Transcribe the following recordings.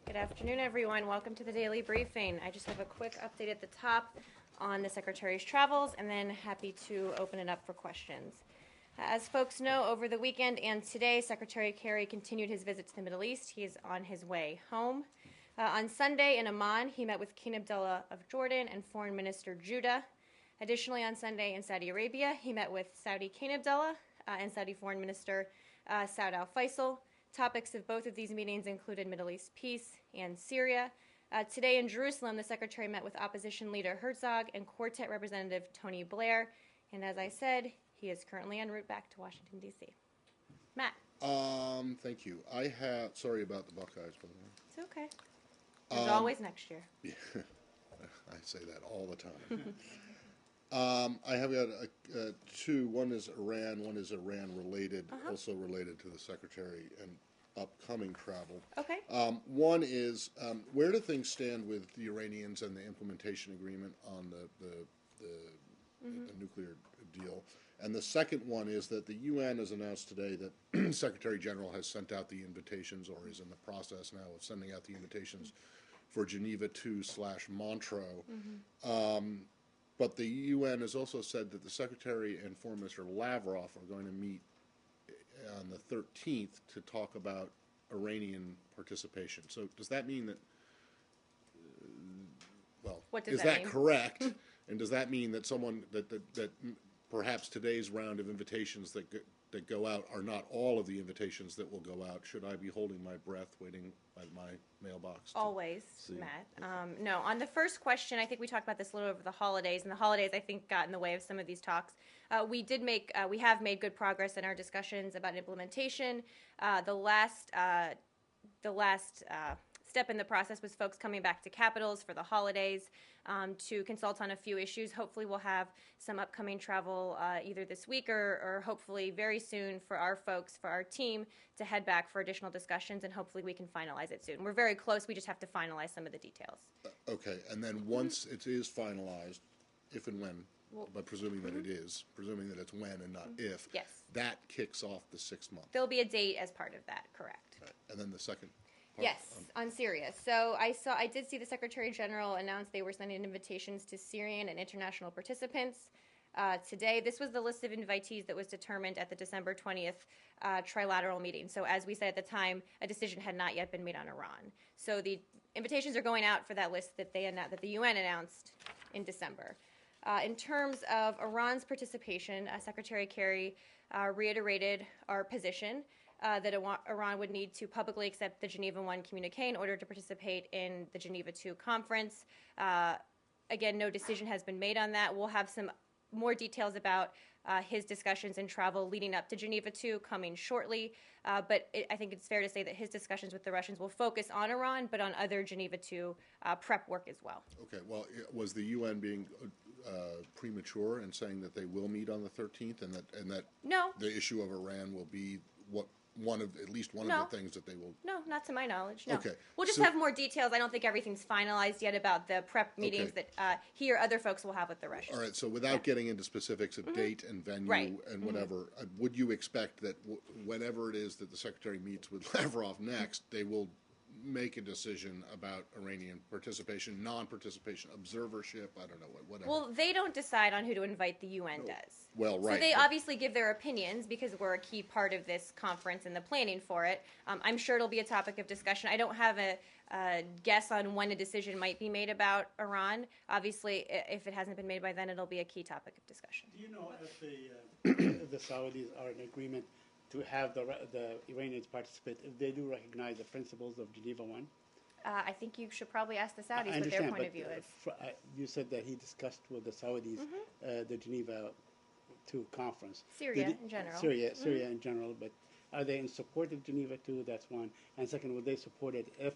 Good afternoon, everyone. Welcome to the daily briefing. I just have a quick update at the top on the Secretary's travels, and then happy to open it up for questions. As folks know, over the weekend and today, Secretary Kerry continued his visit to the Middle East. He is on his way home. On Sunday in Amman, he met with King Abdullah of Jordan and Foreign Minister Judah. Additionally, on Sunday in Saudi Arabia, he met with Saudi King Abdullah and Saudi Foreign Minister Saud al-Faisal. Topics of both of these meetings included Middle East peace and Syria. Today in Jerusalem, the Secretary met with opposition leader Herzog and Quartet Representative Tony Blair. And as I said, he is currently en route back to Washington, D.C. Matt. Thank you. Sorry about the Buckeyes, by the way. It's okay. There's always next year. Yeah, I say that all the time. I have got two. One is Iran, one is Iran-related, also related to the Secretary and upcoming travel. Okay. One is, where do things stand with the Iranians and the implementation agreement on the nuclear deal? And the second one is that the UN has announced today that Secretary General has sent out the invitations, or is in the process now of sending out the invitations for Geneva II/Montreux. But the UN has also said that the Secretary and Foreign Minister Lavrov are going to meet on the 13th to talk about Iranian participation. So does that mean that, is that correct? And does that mean that that perhaps today's round of invitations that go out are not all of the invitations that will go out? Should I be holding my breath, waiting by my mailbox? Always, Matt. No, on the first question, I think we talked about this a little over the holidays, and the holidays, I think, got in the way of some of these talks. We have made good progress in our discussions about implementation. The last step in the process was folks coming back to capitals for the holidays to consult on a few issues. Hopefully we'll have some upcoming travel either this week or hopefully very soon for our folks, for our team, to head back for additional discussions, and hopefully we can finalize it soon. We're very close. We just have to finalize some of the details. Okay, and then once it is finalized, if and when, but presuming that it is, presuming that it's when and not if, yes, that kicks off the 6 month. There'll be a date as part of that, correct. Right. And then the second part? Yes, on Syria. So I did see the Secretary General announce they were sending invitations to Syrian and international participants today. This was the list of invitees that was determined at the December 20th trilateral meeting. So as we said at the time, a decision had not yet been made on Iran. So the invitations are going out for that list that the UN announced in December. In terms of Iran's participation, Secretary Kerry reiterated our position that Iran would need to publicly accept the Geneva I communique in order to participate in the Geneva II conference. Again, no decision has been made on that. We'll have some more details about his discussions and travel leading up to Geneva II coming shortly. But I think it's fair to say that his discussions with the Russians will focus on Iran, but on other Geneva II prep work as well. Okay. Well, was the UN being premature in saying that they will meet on the 13th, and that no, the issue of Iran will be at least one of the things that they will? No, not to my knowledge. No. Okay. We'll just have more details. I don't think everything's finalized yet about the prep meetings that he or other folks will have with the Russians. All right. So without getting into specifics of date and venue and whatever, would you expect that whenever it is that the Secretary meets with Lavrov next, they will make a decision about Iranian participation, non-participation, observership, I don't know, whatever? Well, they don't decide on who to invite, the UN does. Well, right. So they obviously give their opinions because we're a key part of this conference and the planning for it. I'm sure it'll be a topic of discussion. I don't have a guess on when a decision might be made about Iran. Obviously, if it hasn't been made by then, it'll be a key topic of discussion. Do you know if the Saudis are in agreement to have the Iranians participate, if they do recognize the principles of Geneva I? I think you should probably ask the Saudis what their point of view is. You said that he discussed with the Saudis the Geneva II conference. Syria in general. Syria in general, but are they in support of Geneva II? That's one. And second, would they support it if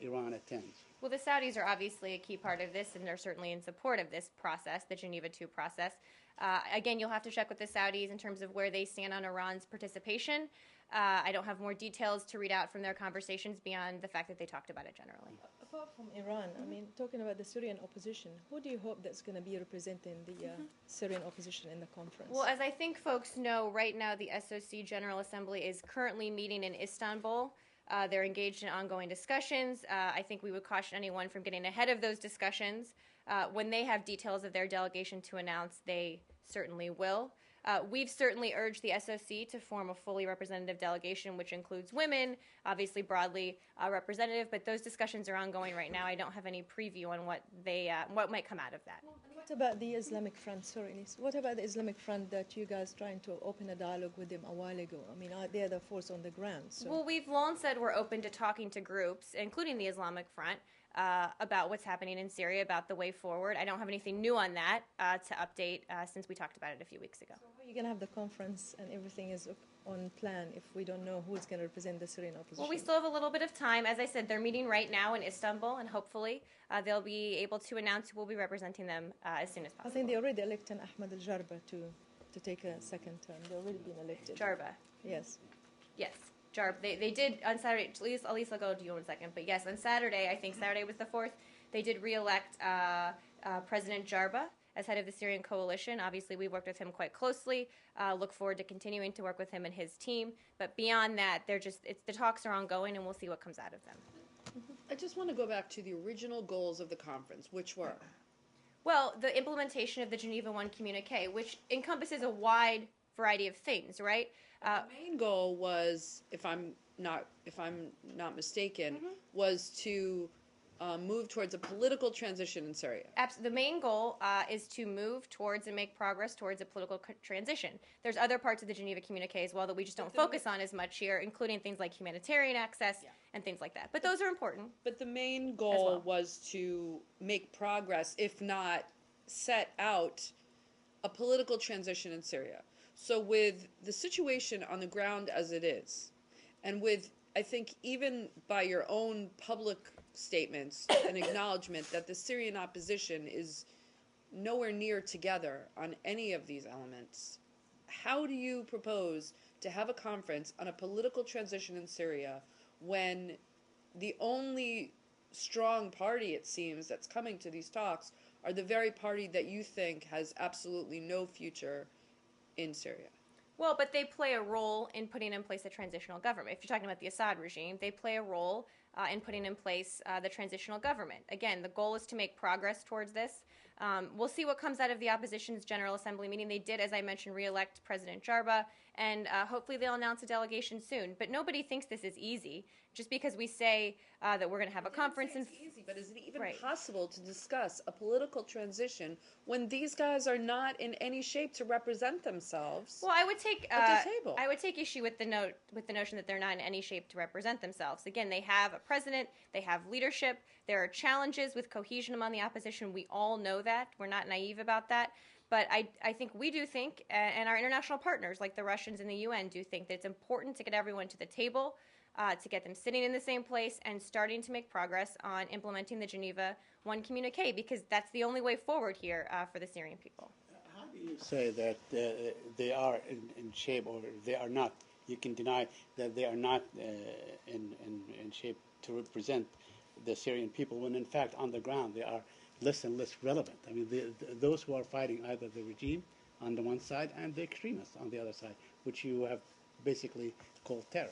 Iran attends? Well, the Saudis are obviously a key part of this, and they're certainly in support of this process, the Geneva II process. Again, you'll have to check with the Saudis in terms of where they stand on Iran's participation. I don't have more details to read out from their conversations beyond the fact that they talked about it generally. Apart from Iran, I mean, talking about the Syrian opposition, who do you hope that's going to be representing the Syrian opposition in the conference? Well, as I think folks know, right now the SOC General Assembly is currently meeting in Istanbul. They're engaged in ongoing discussions. I think we would caution anyone from getting ahead of those discussions. When they have details of their delegation to announce, they certainly will. We've certainly urged the SOC to form a fully representative delegation, which includes women, obviously broadly representative, but those discussions are ongoing right now. I don't have any preview on what might come out of that. What about the Islamic Front? Sorry, Nis. What about the Islamic Front that you guys trying to open a dialogue with them a while ago? I mean, they're the force on the ground. So. Well, we've long said we're open to talking to groups, including the Islamic Front, about what's happening in Syria, about the way forward. I don't have anything new on that to update since we talked about it a few weeks ago. So you're going to have the conference and everything is on plan if we don't know who's going to represent the Syrian opposition? Well, we still have a little bit of time. As I said, they're meeting right now in Istanbul, and hopefully they'll be able to announce who will be representing them as soon as possible. I think they already elected Ahmed al-Jarba to take a second term. They've already been elected. Jarba. Yes. Yes. Jarb. They did on Saturday. At least I'll go to you in a second. But yes, on Saturday, I think Saturday was the 4th, they did re-elect President Jarba as head of the Syrian coalition. Obviously, we worked with him quite closely. Look forward to continuing to work with him and his team. But beyond that, the talks are ongoing, and we'll see what comes out of them. I just want to go back to the original goals of the conference, which were? Well, the implementation of the Geneva I communique, which encompasses a wide variety of things, right? The main goal was, if I'm not mistaken, was to move towards a political transition in Syria. The main goal is to move towards and make progress towards a political transition. There's other parts of the Geneva communique as well that we just don't focus on as much here, including things like humanitarian access and things like that. But those are important. But the main goal was to make progress, if not set out a political transition in Syria. So with the situation on the ground as it is, and with, I think, even by your own public statements, an acknowledgement that the Syrian opposition is nowhere near together on any of these elements, how do you propose to have a conference on a political transition in Syria when the only strong party, it seems, that's coming to these talks are the very party that you think has absolutely no future in Syria? Well, but they play a role in putting in place a transitional government. If you're talking about the Assad regime, they play a role in putting in place the transitional government. Again, the goal is to make progress towards this. We'll see what comes out of the opposition's General Assembly meeting. They did, as I mentioned, re-elect President Jarba, and hopefully they'll announce a delegation soon. But nobody thinks this is easy. Just because we say that we're going to have a conference. It's easy, but is it even possible to discuss a political transition when these guys are not in any shape to represent themselves? Well, I would take at the table. I would take issue with the notion that they're not in any shape to represent themselves. Again, they have a president, they have leadership. There are challenges with cohesion among the opposition. We all know that. We're not naive about that. But I think we do think, and our international partners like the Russians and the UN do think that it's important to get everyone to the table, to get them sitting in the same place and starting to make progress on implementing the Geneva I communique, because that's the only way forward here for the Syrian people. How do you say that they are in shape, or they are not? You can deny that they are not in shape to represent the Syrian people, when in fact on the ground they are less and less relevant. I mean, those who are fighting either the regime on the one side and the extremists on the other side, which you have basically called terror.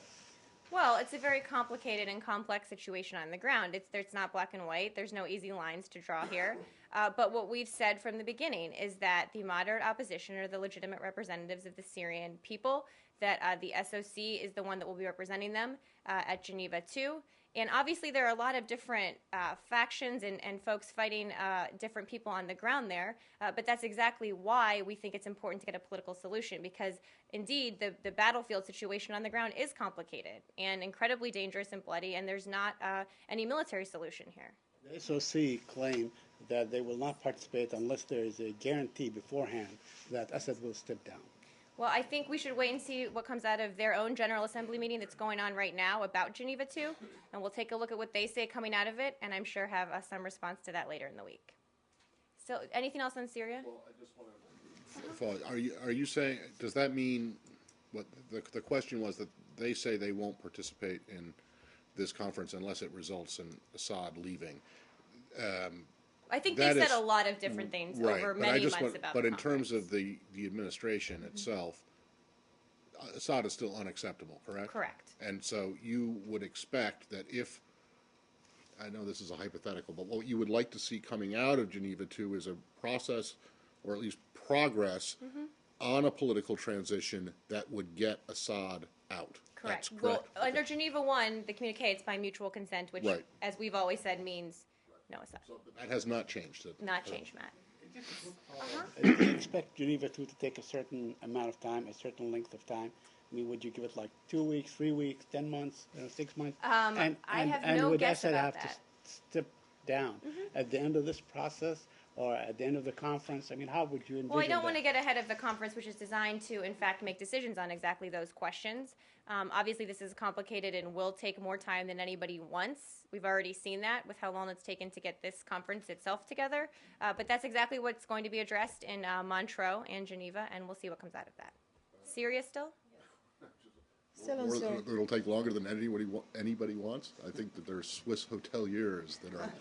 Well, it's a very complicated and complex situation on the ground. It's not black and white. There's no easy lines to draw here. But what we've said from the beginning is that the moderate opposition are the legitimate representatives of the Syrian people, that the SOC is the one that will be representing them at Geneva II. And obviously there are a lot of different factions and folks fighting different people on the ground there, but that's exactly why we think it's important to get a political solution, because indeed the battlefield situation on the ground is complicated and incredibly dangerous and bloody, and there's not any military solution here. The SOC claim that they will not participate unless there is a guarantee beforehand that Assad will step down. Well, I think we should wait and see what comes out of their own General Assembly meeting that's going on right now about Geneva II, and we'll take a look at what they say coming out of it, and I'm sure have some response to that later in the week. So, anything else on Syria? Well, I just want to follow. Are you saying, does that mean, what the question was that they say they won't participate in this conference unless it results in Assad leaving? I think they said a lot of different things over many months about But the in terms conference. of the administration itself, Assad is still unacceptable, correct? Correct. And so you would expect that if, I know this is a hypothetical, but what you would like to see coming out of Geneva II is a process, or at least progress, on a political transition that would get Assad out. Correct. That's Well, correct. under Geneva I, the communique, it's by mutual consent, which, Right. as we've always said, means no Assad. So that has not changed. Not changed, Matt. Do you expect Geneva II to take a certain amount of time, a certain length of time? I mean, would you give it like 2 weeks, 3 weeks, 10 months, 6 months? I have no would guess Assad about have that. to step down at the end of this process or at the end of the conference? I mean, how would you envision Well, I don't that? want to get ahead of the conference, which is designed to, in fact, make decisions on exactly those questions. Obviously, this is complicated and will take more time than anybody wants. We've already seen that with how long it's taken to get this conference itself together. But that's exactly what's going to be addressed in Montreux and Geneva, and we'll see what comes out of that. Syria still? Still on Or Syria. it'll take longer than anybody wants. I think that there are Swiss hoteliers that are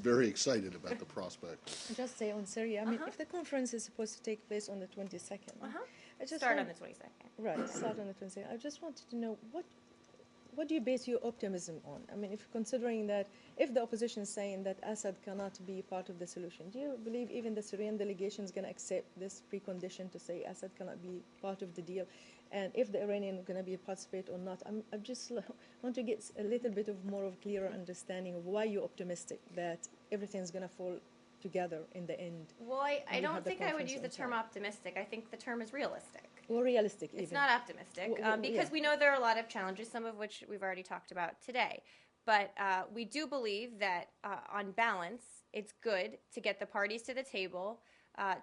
very excited about the prospect. Just say on Syria. I mean, if the conference is supposed to take place on the 22nd, I just Start on want- the 22nd. Right, start on the 22nd. I just wanted to know what do you base your optimism on? I mean, if considering that if the opposition is saying that Assad cannot be part of the solution, do you believe even the Syrian delegation is going to accept this precondition to say Assad cannot be part of the deal? And if the Iranian are going to be participate or not, I just want to get a little bit of more of clearer understanding of why you're optimistic that everything's going to fall together in the end. Well, I And you don't have the think I would conference use the on term time. optimistic. I think the term is realistic. Or realistic even. It's not optimistic because yeah. we know there are a lot of challenges, some of which we've already talked about today. But we do believe that on balance, it's good to get the parties to the table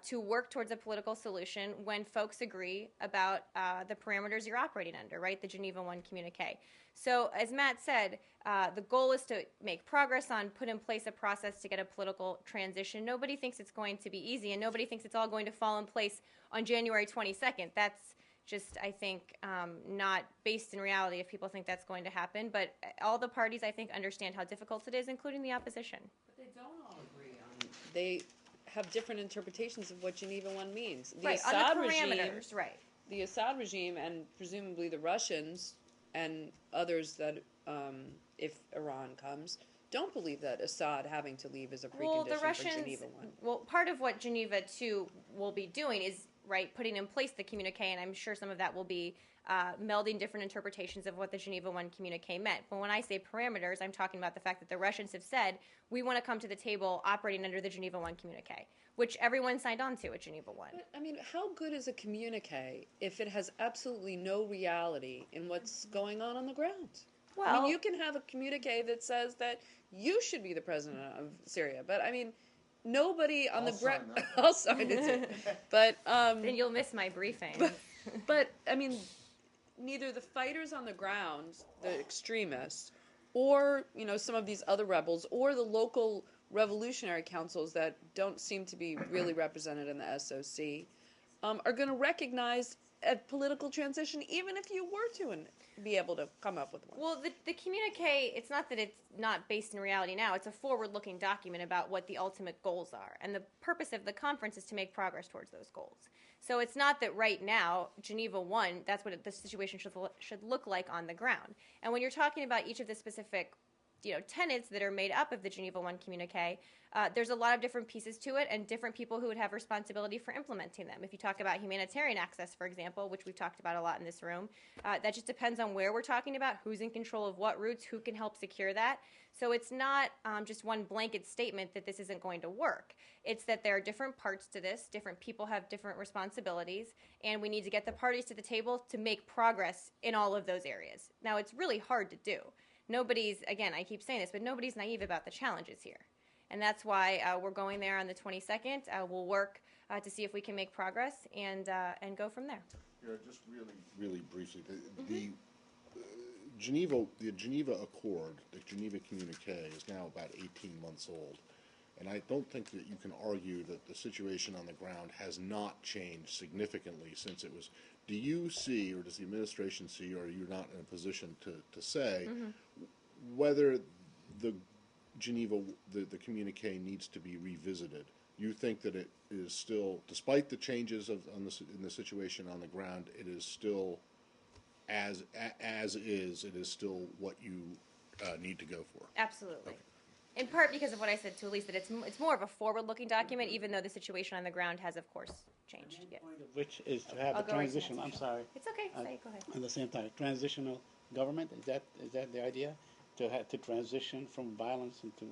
to work towards a political solution when folks agree about the parameters you're operating under, right? The Geneva I communique. So as Matt said, the goal is to make progress on put in place a process to get a political transition. Nobody thinks it's going to be easy, and nobody thinks it's all going to fall in place on January 22nd. That's just, I think, not based in reality if people think that's going to happen. But all the parties, I think, understand how difficult it is, including the opposition. But they don't all agree on. They have different interpretations of what Geneva I means. The Right, on Assad the regime, parameters, right. the Assad regime, and presumably the Russians and others that, if Iran comes, don't believe that Assad having to leave is a precondition Well, the for Russians, Geneva I. well, part of what Geneva II will be doing is, right, putting in place the communique, and I'm sure some of that will be melding different interpretations of what the Geneva I communique meant. But when I say parameters, I'm talking about the fact that the Russians have said, we want to come to the table operating under the Geneva I communique, which everyone signed on to at Geneva I. But, I mean, how good is a communique if it has absolutely no reality in what's going on the ground? I Well- mean, you can have a communique that says that you should be the president of Syria, but I mean, nobody on the ground. I'll sign it. But Then you'll miss my briefing. but I mean, neither the fighters on the ground, the extremists, or some of these other rebels, or the local revolutionary councils that don't seem to be really represented in the SOC, are going to recognize a political transition, even if you were to be able to come up with one. Well, the communique, it's not that it's not based in reality now. It's a forward-looking document about what the ultimate goals are. And the purpose of the conference is to make progress towards those goals. So it's not that right now, Geneva I, that's what the situation should look like on the ground. And when you're talking about each of the specific tenets that are made up of the Geneva I communique, there's a lot of different pieces to it and different people who would have responsibility for implementing them. If you talk about humanitarian access, for example, which we've talked about a lot in this room, that just depends on where we're talking about, who's in control of what routes, who can help secure that. So it's not just one blanket statement that this isn't going to work. It's that there are different parts to this, different people have different responsibilities, and we need to get the parties to the table to make progress in all of those areas. Now, it's really hard to do. Nobody's, again, I keep saying this, but nobody's naive about the challenges here. And that's why we're going there on the 22nd. We'll work to see if we can make progress and go from there. Just really briefly, the Geneva Accord, the Geneva Communique, is now about 18 months old. And I don't think that you can argue that the situation on the ground has not changed significantly since it was. Do you see, or does the administration see, or you're not in a position to say, whether the Geneva, the communique needs to be revisited? You think that it is still, despite the changes in the situation on the ground, it is still as is, it is still what you need to go for. Absolutely. In part because of what I said to Elise, that it's more of a forward-looking document, even though the situation on the ground has, of course, changed. Yeah. Which is to have I'll a go right to transition. that. I'm sorry. It's okay. Say it. Go ahead. At the same time, transitional government. Is that the idea? To transition from violence into.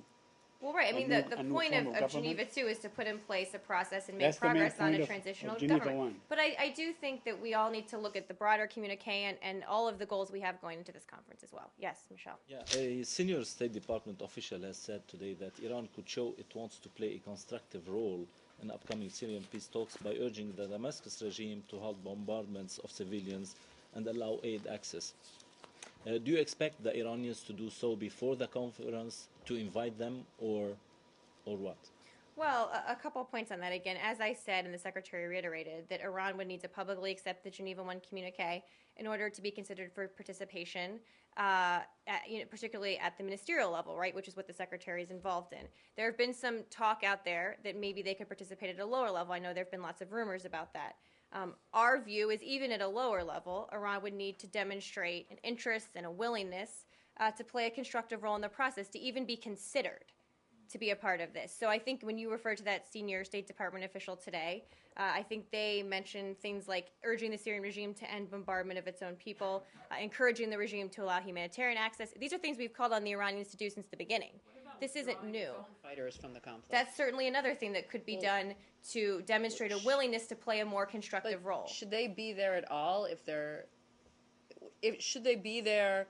Well, right. I mean, new- the a new point form of of Geneva government? 2 is to put in place a process and make That's the main progress on point a of transitional Geneva government. 1. But I do think that we all need to look at the broader communique and all of the goals we have going into this conference as well. Yes, Michelle. Yeah, a senior State Department official has said today that Iran could show it wants to play a constructive role in upcoming Syrian peace talks by urging the Damascus regime to halt bombardments of civilians and allow aid access. Do you expect the Iranians to do so before the conference, to invite them, or what? Well, a couple of points on that. Again, as I said, and the Secretary reiterated, that Iran would need to publicly accept the Geneva 1 communique in order to be considered for participation, particularly at the ministerial level, right, which is what the Secretary is involved in. There have been some talk out there that maybe they could participate at a lower level. I know there have been lots of rumors about that. Our view is even at a lower level, Iran would need to demonstrate an interest and a willingness to play a constructive role in the process, to even be considered to be a part of this. So I think when you refer to that senior State Department official today, I think they mentioned things like urging the Syrian regime to end bombardment of its own people, encouraging the regime to allow humanitarian access. These are things we've called on the Iranians to do since the beginning. This isn't new. Fighters from the conflict. That's certainly another thing that could be done to demonstrate a willingness to play a more constructive role. Should they be there at all should they be there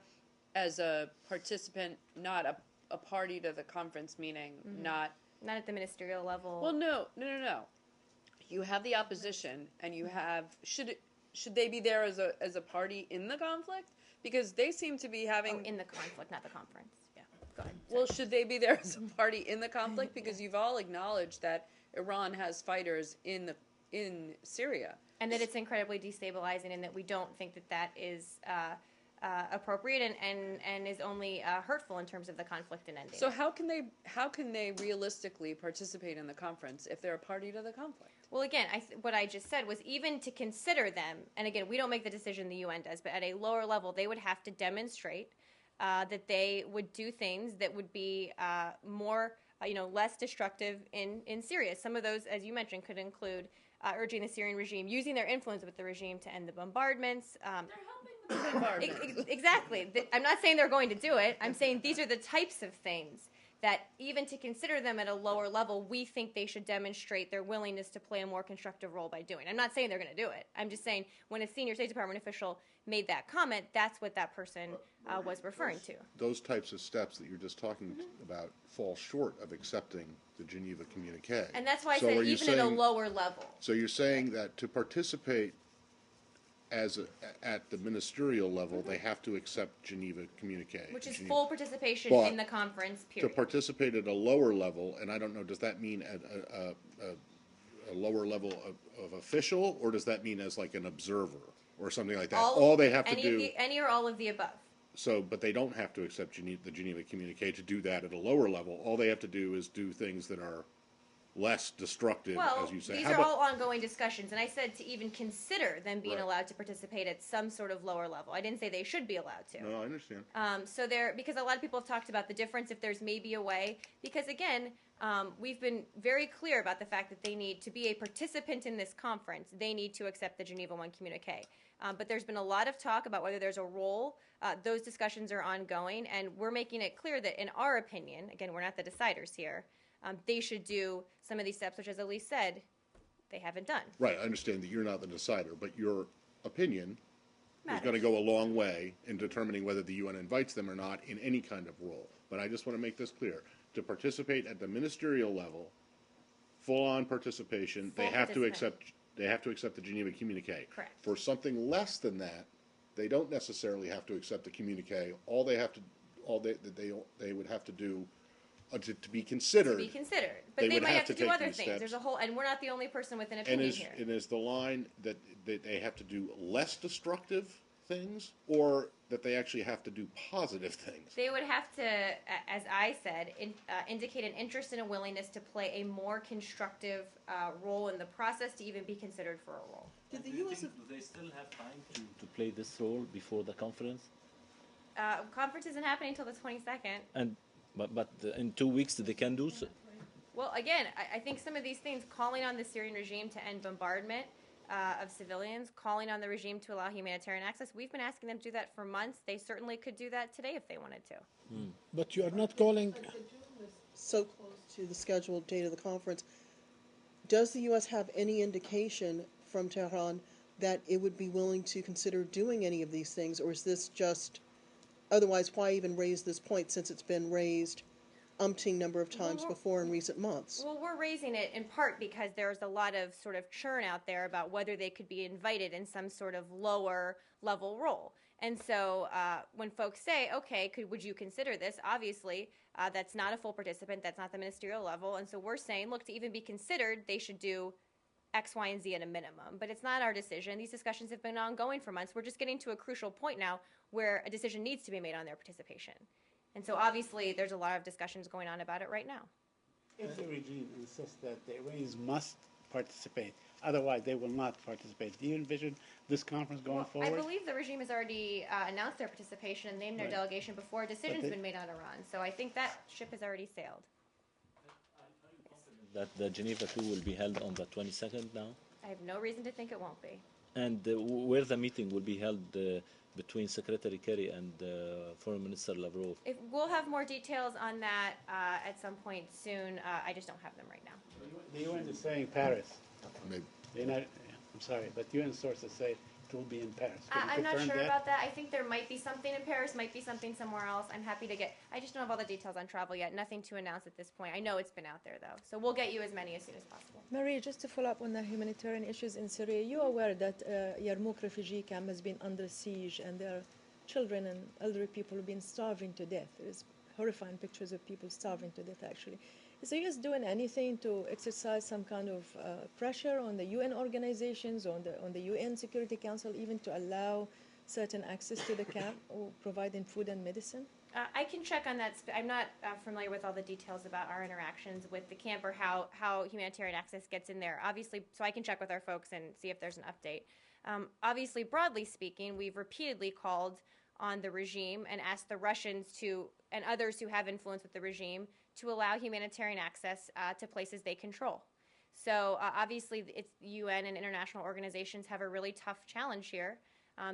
as a participant, not a party to the conference, meaning not at the ministerial level. Well, no. You have the opposition, and you have should they be there as a party in the conflict? Because they seem to be having in the conflict, not the conference. Yeah, go ahead. Well, should they be there as a party in the conflict? Because you've all acknowledged that Iran has fighters in Syria, and that it's incredibly destabilizing, and that we don't think that is appropriate and is only hurtful in terms of the conflict and ending. So how can they realistically participate in the conference if they're a party to the conflict? Well, again, what I just said was even to consider them, and again, we don't make the decision, the UN does, but at a lower level, they would have to demonstrate that they would do things that would be more, less destructive in Syria. Some of those, as you mentioned, could include urging the Syrian regime, using their influence with the regime to end the bombardments. They're helping the bombardments. Exactly. I'm not saying they're going to do it. I'm saying these are the types of things that even to consider them at a lower level, we think they should demonstrate their willingness to play a more constructive role by doing. I'm not saying they're going to do it. I'm just saying when a senior State Department official made that comment, that's what that person was referring to. Those types of steps that you're just talking about fall short of accepting the Geneva Communique. And that's why I So said are you even at a saying- lower level. So you're saying that to participate at the ministerial level, they have to accept Geneva Communique. Which is Geneva- full participation But in the conference, To period. participate at a lower level, and I don't know, does that mean at a lower level of official, or does that mean as like an observer or something like that? All they have to do. Any or all of the above. So, but they don't have to accept the Geneva Communique to do that at a lower level. All they have to do is do things that are less destructive, Well, as you say. these How are about- all ongoing discussions, and I said to even consider them being Right. allowed to participate at some sort of lower level. I didn't say they should be allowed to. No, I understand. So because a lot of people have talked about the difference if there's maybe a way, because again, we've been very clear about the fact that they need to be a participant in this conference. They need to accept the Geneva 1 communique. But there's been a lot of talk about whether there's a role. Those discussions are ongoing, and we're making it clear that in our opinion, again, we're not the deciders here, they should do some of these steps, which, as Elise said, they haven't done. Right, I understand that you're not the decider, but your opinion is Matters. going to go a long way in determining whether the UN invites them or not in any kind of role. But I just want to make this clear. To participate at the ministerial level, full-on participation, Full they have to participant. accept the Geneva Communique. Correct. For something less than that, they don't necessarily have to accept the communique. All they would have to do to be considered. To be considered. They But they would might have have to to do take other these things. steps. There's a whole, and we're not the only person with an And opinion is here. the line that they have to do less destructive things, or that they actually have to do positive things? They would have to, as I said, indicate an interest and a willingness to play a more constructive role in the process to even be considered for a role. Did the U.S. Do they still have time to play this role before the conference? Conference isn't happening until the 22nd. And but in 2 weeks they can do so. Well, again, I think some of these things, calling on the Syrian regime to end bombardment of civilians, calling on the regime to allow humanitarian access, we've been asking them to do that for months. They certainly could do that today if they wanted to. But you are not calling. So close to the scheduled date of the conference, does the U.S. have any indication from Tehran that it would be willing to consider doing any of these things, or is this just, otherwise, why even raise this point since it's been raised umpteen number of times before in recent months? Well, we're raising it in part because there's a lot of sort of churn out there about whether they could be invited in some sort of lower level role. And so when folks say, okay, would you consider this? Obviously, that's not a full participant. That's not the ministerial level. And so we're saying, look, to even be considered, they should do X, Y, and Z at a minimum. But it's not our decision. These discussions have been ongoing for months. We're just getting to a crucial point now where a decision needs to be made on their participation. And so obviously there's a lot of discussions going on about it right now. If the regime insists that the Iranians must participate, otherwise they will not participate, do you envision this conference going forward? I believe the regime has already announced their participation and named their delegation before a decision's been made on Iran. So I think that ship has already sailed. That the Geneva 2 will be held on the 22nd now? I have no reason to think it won't be. And where the meeting will be held between Secretary Kerry and Foreign Minister Lavrov? We'll have more details on that at some point soon. I just don't have them right now. The UN is saying Paris. Maybe. I'm sorry, but UN sources say it will be in Paris. Can you I'm not confirm sure that? about that. I think there might be something in Paris, might be something somewhere else. I'm happy to get, I just don't have all the details on travel yet. Nothing to announce at this point. I know it's been out there though. So we'll get you as many as soon as possible. Maria, just to follow up on the humanitarian issues in Syria, you are aware that Yarmouk refugee camp has been under siege and there are children and elderly people who have been starving to death. There's horrifying pictures of people starving to death actually. Is the U.S. doing anything to exercise some kind of pressure on the UN organizations, on the UN Security Council, even to allow certain access to the camp or providing food and medicine? I can check on that. I'm not familiar with all the details about our interactions with the camp or how humanitarian access gets in there. Obviously, so I can check with our folks and see if there's an update. Obviously, broadly speaking, we've repeatedly called on the regime and asked the Russians and others who have influence with the regime to allow humanitarian access to places they control. So obviously, it's UN and international organizations have a really tough challenge here.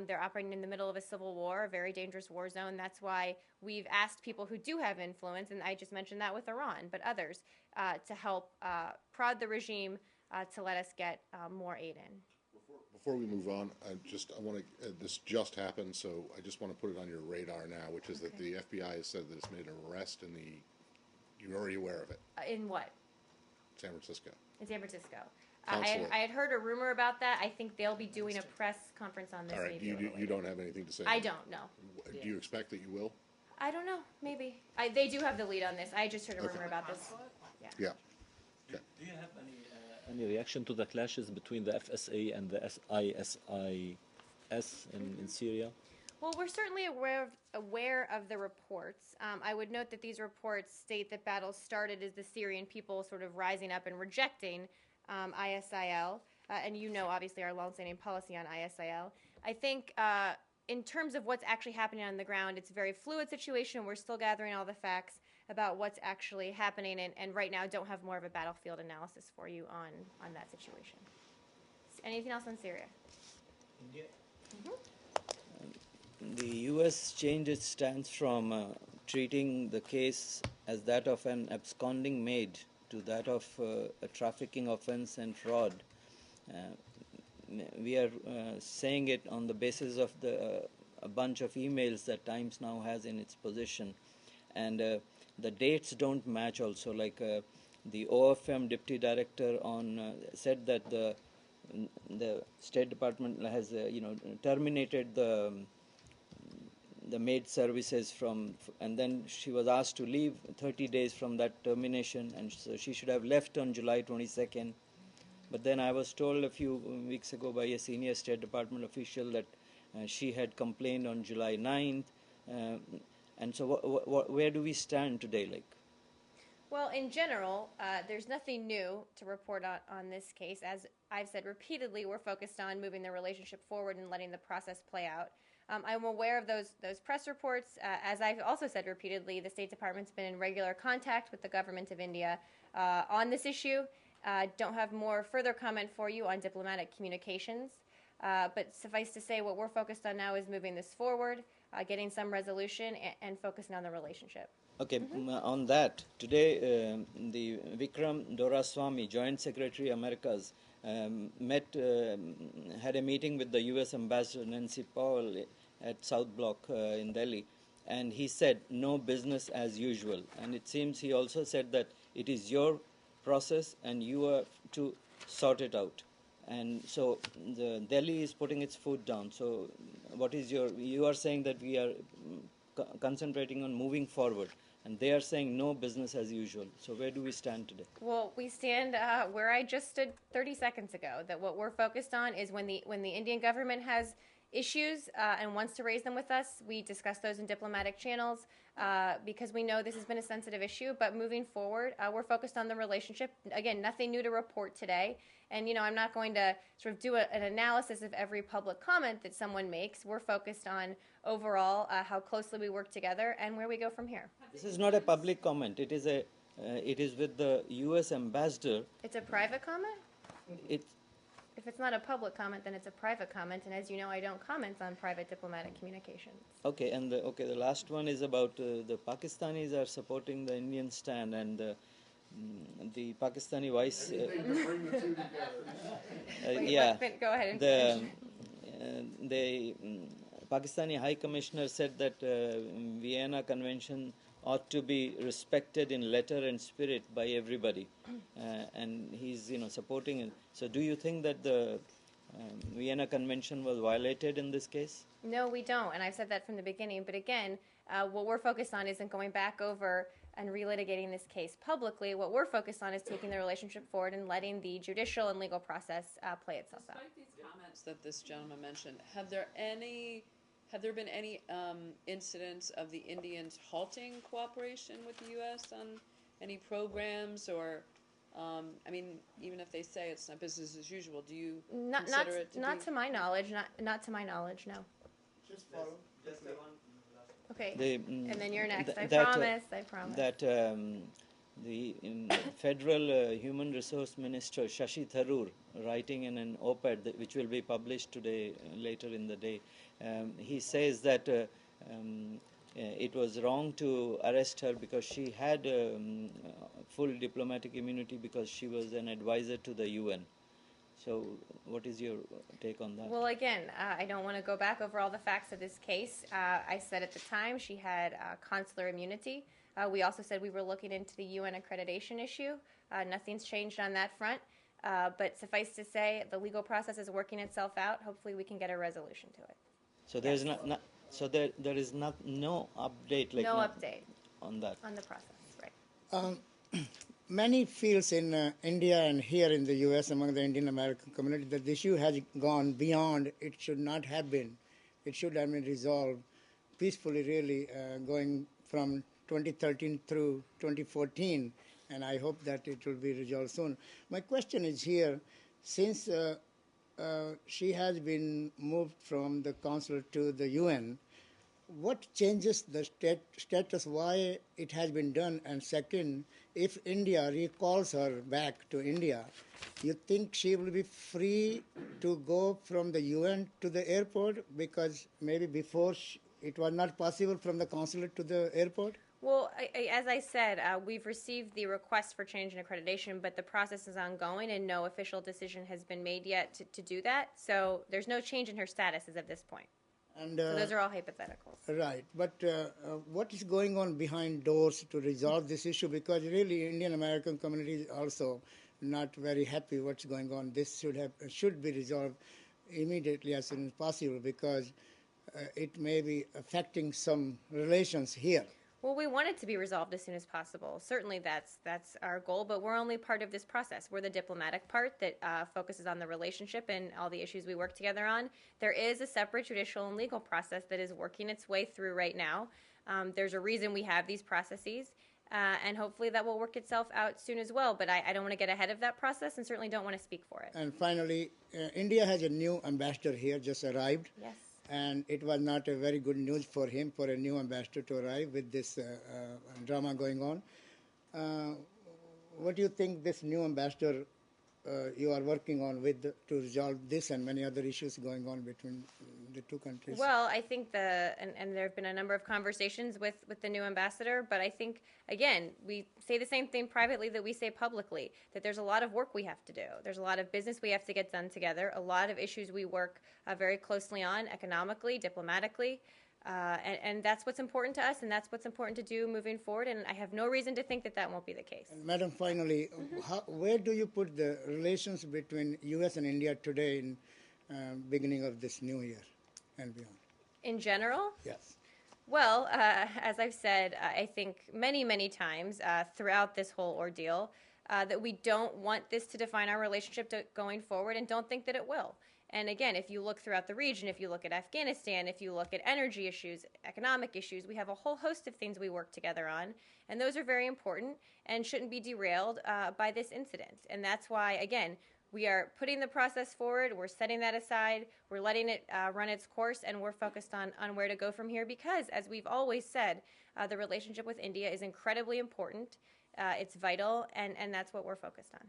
They're operating in the middle of a civil war, a very dangerous war zone. That's why we've asked people who do have influence, and I just mentioned that with Iran, but others, to help prod the regime to let us get more aid in. Before we move on, I want to. This just happened, so I just want to put it on your radar now, which is that the FBI has said that it's made an arrest in the. You're already aware of it. In what? San Francisco. In San Francisco. Consulate. I had heard a rumor about that. I think they'll be doing a press conference on this. All right. Maybe You don't have anything to say. I don't know. Do you expect that you will? I don't know. Maybe. They do have the lead on this. I just heard a rumor about this. Yeah. Do you have any reaction to the clashes between the FSA and the ISIS in Syria? Well, we're certainly aware of the reports. I would note that these reports state that battles started as the Syrian people sort of rising up and rejecting ISIL. And you know, obviously, our longstanding policy on ISIL. I think in terms of what's actually happening on the ground, it's a very fluid situation. We're still gathering all the facts about what's actually happening, and right now don't have more of a battlefield analysis for you on that situation. Anything else on Syria? India. The U.S. changed its stance from treating the case as that of an absconding maid to that of a trafficking offense and fraud. We are saying it on the basis of a bunch of emails that Times now has in its possession. And the dates don't match also. Like the OFM deputy director said that the State Department has terminated the maid services and then she was asked to leave 30 days from that termination, and so she should have left on July 22nd. But then I was told a few weeks ago by a senior State Department official that She had complained on July 9th. And so where do we stand today? Like, Well, in general, there's nothing new to report on this case. As I've said repeatedly, we're focused on moving the relationship forward and letting the process play out. I'm aware of those press reports. As I've also said repeatedly, the State Department's been in regular contact with the government of India on this issue. Don't have more further comment for you on diplomatic communications. But suffice to say, what we're focused on now is moving this forward, getting some resolution, and focusing on the relationship. okay, on that, today the Vikram Doraiswamy, Joint Secretary Americas, had a meeting with the U.S. Ambassador Nancy Powell at South Block in Delhi, and he said no business as usual. And it seems he also said that it is your process and you are to sort it out. And so the Delhi is putting its foot down. So what is you are saying that we are concentrating on moving forward, and they are saying no business as usual. So where do we stand today? Well, we stand where I just stood 30 seconds ago, that what we're focused on is when the Indian government has issues and wants to raise them with us, we discuss those in diplomatic channels because we know this has been a sensitive issue. But moving forward, we're focused on the relationship. Again, nothing new to report today. And, I'm not going to sort of do an analysis of every public comment that someone makes. We're focused on overall how closely we work together and where we go from here. This is not a public comment. It is with the U.S. ambassador. It's a private comment? It's If it's not a public comment, then it's a private comment. And as you know, I don't comment on private diplomatic communications. okay. And the last one is about the Pakistanis are supporting the Indian stand, and the Pakistani vice. Yeah. Go ahead and finish. The Pakistani High Commissioner said that Vienna Convention ought to be respected in letter and spirit by everybody, and he's supporting it. So, do you think that the Vienna Convention was violated in this case? No, we don't, and I've said that from the beginning. But again, what we're focused on isn't going back over and relitigating this case publicly. What we're focused on is taking the relationship forward and letting the judicial and legal process play itself out. Despite these comments that this gentleman mentioned, have there been any incidents of the Indians halting cooperation with the U.S. on any programs or, even if they say it's not business as usual, do you consider it to not be? to my knowledge, not to my knowledge, no. Just follow. Okay, and then you're next. I promise. That the Federal Human Resource Minister Shashi Tharoor, writing in an op-ed which will be published today, later in the day, he says that it was wrong to arrest her because she had full diplomatic immunity because she was an advisor to the UN. So what is your take on that? Well, again, I don't want to go back over all the facts of this case. I said at the time she had consular immunity. We also said we were looking into the UN accreditation issue. Nothing's changed on that front. But suffice to say, the legal process is working itself out. Hopefully we can get a resolution to it. So there's there is no update update on that. on the process, right? Many feels in India and here in the U.S. among the Indian American community that the issue has gone beyond it should not have been. It should have been resolved peacefully, really, going from 2013 through 2014, and I hope that it will be resolved soon. My question is here, since she has been moved from the consulate to the UN, what changes the status, why it has been done? And second, if India recalls her back to India, you think she will be free to go from the UN to the airport? Because maybe before it was not possible from the consulate to the airport? Well, as I said, we've received the request for change in accreditation, but the process is ongoing and no official decision has been made yet to do that. So there's no change in her status as of this point. And, so those are all hypotheticals. Right. But what is going on behind doors to resolve this issue? Because really Indian American community is also not very happy what's going on. This should be resolved immediately as soon as possible because it may be affecting some relations here. Well, we want it to be resolved as soon as possible. Certainly, that's our goal. But we're only part of this process. We're the diplomatic part that focuses on the relationship and all the issues we work together on. There is a separate judicial and legal process that is working its way through right now. There's a reason we have these processes, and hopefully that will work itself out soon as well. But I don't want to get ahead of that process, and certainly don't want to speak for it. And finally, India has a new ambassador here, just arrived. Yes. And it was not a very good news for him, for a new ambassador to arrive with this drama going on. What do you think this new ambassador you are working on with to resolve this and many other issues going on between the two countries? Well, I think and there have been a number of conversations with the new ambassador, but I think, again, we say the same thing privately that we say publicly, that there's a lot of work we have to do. There's a lot of business we have to get done together, a lot of issues we work very closely on, economically, diplomatically, and that's what's important to us, and that's what's important to do moving forward, and I have no reason to think that that won't be the case. And Madam, finally, where do you put the relations between U.S. and India today in beginning of this new year and beyond? In general? Yes. Well, as I've said, I think many, many times throughout this whole ordeal, that we don't want this to define our relationship going forward and don't think that it will. And again, if you look throughout the region, if you look at Afghanistan, if you look at energy issues, economic issues, we have a whole host of things we work together on. And those are very important and shouldn't be derailed by this incident. And that's why, again, we are putting the process forward, we're setting that aside, we're letting it run its course, and we're focused on where to go from here because, as we've always said, the relationship with India is incredibly important, it's vital, and that's what we're focused on.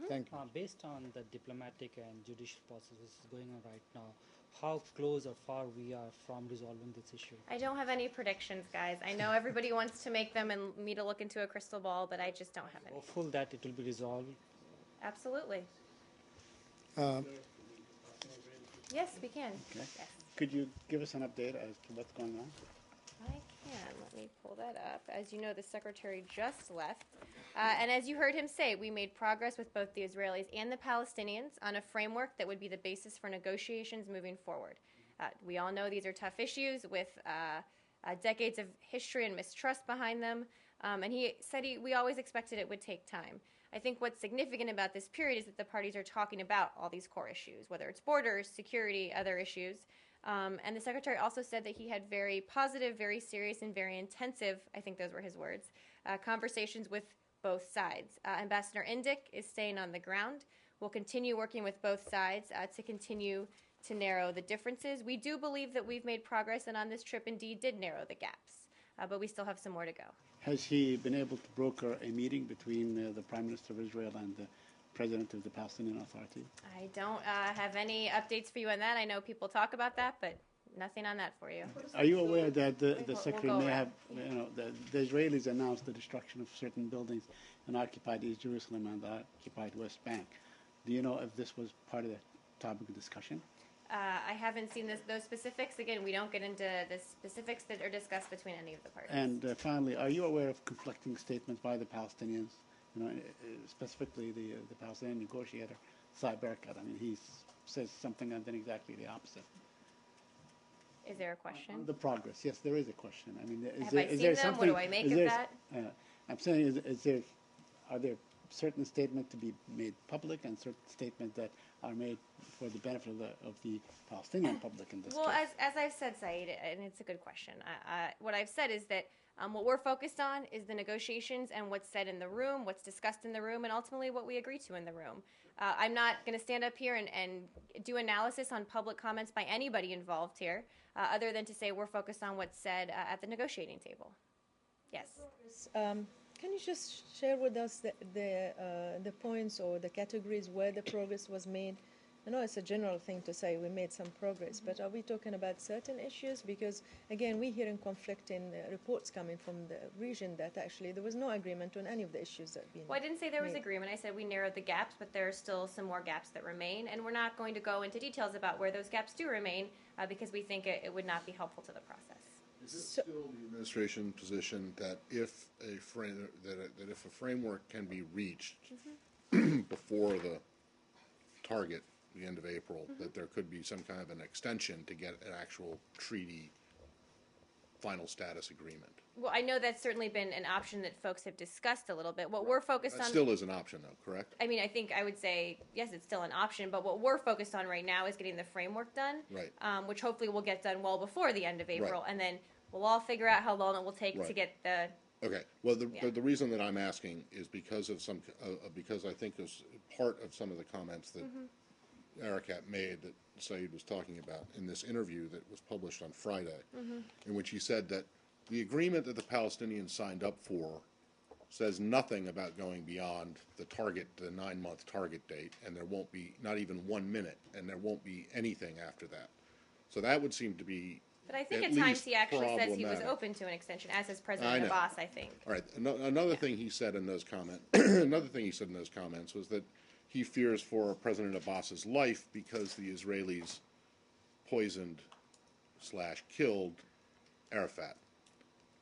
Thank you. Based on the diplomatic and judicial processes going on right now, how close or far we are from resolving this issue? I don't have any predictions, guys. I know everybody wants to make them and me to look into a crystal ball, but I just don't have any. Hopeful that it will be resolved. Absolutely. Yes, we can. Okay. Yes. Could you give us an update as to what's going on? I can. Let me pull that up. As you know, the secretary just left. And as you heard him say, we made progress with both the Israelis and the Palestinians on a framework that would be the basis for negotiations moving forward. We all know these are tough issues with decades of history and mistrust behind them. And he said we always expected it would take time. I think what's significant about this period is that the parties are talking about all these core issues, whether it's borders, security, other issues. And the secretary also said that he had very positive, very serious, and very intensive, I think those were his words, conversations with both sides. Ambassador Indyk is staying on the ground. We'll continue working with both sides to continue to narrow the differences. We do believe that we've made progress, and on this trip indeed did narrow the gaps, but we still have some more to go. Has he been able to broker a meeting between the Prime Minister of Israel and the President of the Palestinian Authority? I don't have any updates for you on that. I know people talk about that, but nothing on that for you. Are you aware that the We'll Secretary go may around. have, the Israelis announced the destruction of certain buildings in occupied East Jerusalem and the occupied West Bank. Do you know if this was part of the topic of discussion? I haven't seen those specifics. Again, we don't get into the specifics that are discussed between any of the parties. And finally, are you aware of conflicting statements by the Palestinians? Specifically the Palestinian negotiator, Saib Erekat. I mean, he says something and then exactly the opposite. Is there a question? On the progress, yes, there is a question. I mean, Have I seen them? What do I make of that? I'm saying, are there certain statements to be made public and certain statements that are made for the benefit of the Palestinian public in this Well, case? as I've said, Saeed, and it's a good question, what I've said is that what we're focused on is the negotiations and what's said in the room, what's discussed in the room, and ultimately what we agree to in the room. I'm not going to stand up here and do analysis on public comments by anybody involved here, other than to say we're focused on what's said at the negotiating table. Yes. Can you just share with us the points or the categories where the progress was made? I know it's a general thing to say we made some progress, but are we talking about certain issues? Because, again, we're hearing conflicting reports coming from the region that actually there was no agreement on any of the issues that have been Well, I didn't say there was made. agreement. I said we narrowed the gaps, but there are still some more gaps that remain, and we're not going to go into details about where those gaps do remain because we think it would not be helpful to the process. Is it still the administration position that if a framework can be reached before the target, the end of April, that there could be some kind of an extension to get an actual treaty final status agreement. Well, I know that's certainly been an option that folks have discussed a little bit. What we're focused That on still is an option, though, correct? I mean, I think I would say, yes, it's still an option, but what we're focused on right now is getting the framework done, Right. which hopefully will get done well before the end of April, Right. and then we'll all figure out how long it will take to Right. get the. Okay. Well, Yeah. the reason that I'm asking is because of because I think as part of some of the comments that Arakat made that Saeed was talking about in this interview that was published on Friday, in which he said that the agreement that the Palestinians signed up for says nothing about going beyond the 9-month target date, and there won't be not even 1 minute, and there won't be anything after that. So that would seem to be. But I think at at times least he actually says he was problematic. open to an extension, as is I President know. Abbas, I think. All right. Another thing he said in those comments. Another thing he said in those comments was that he fears for President Abbas's life because the Israelis poisoned/killed Arafat.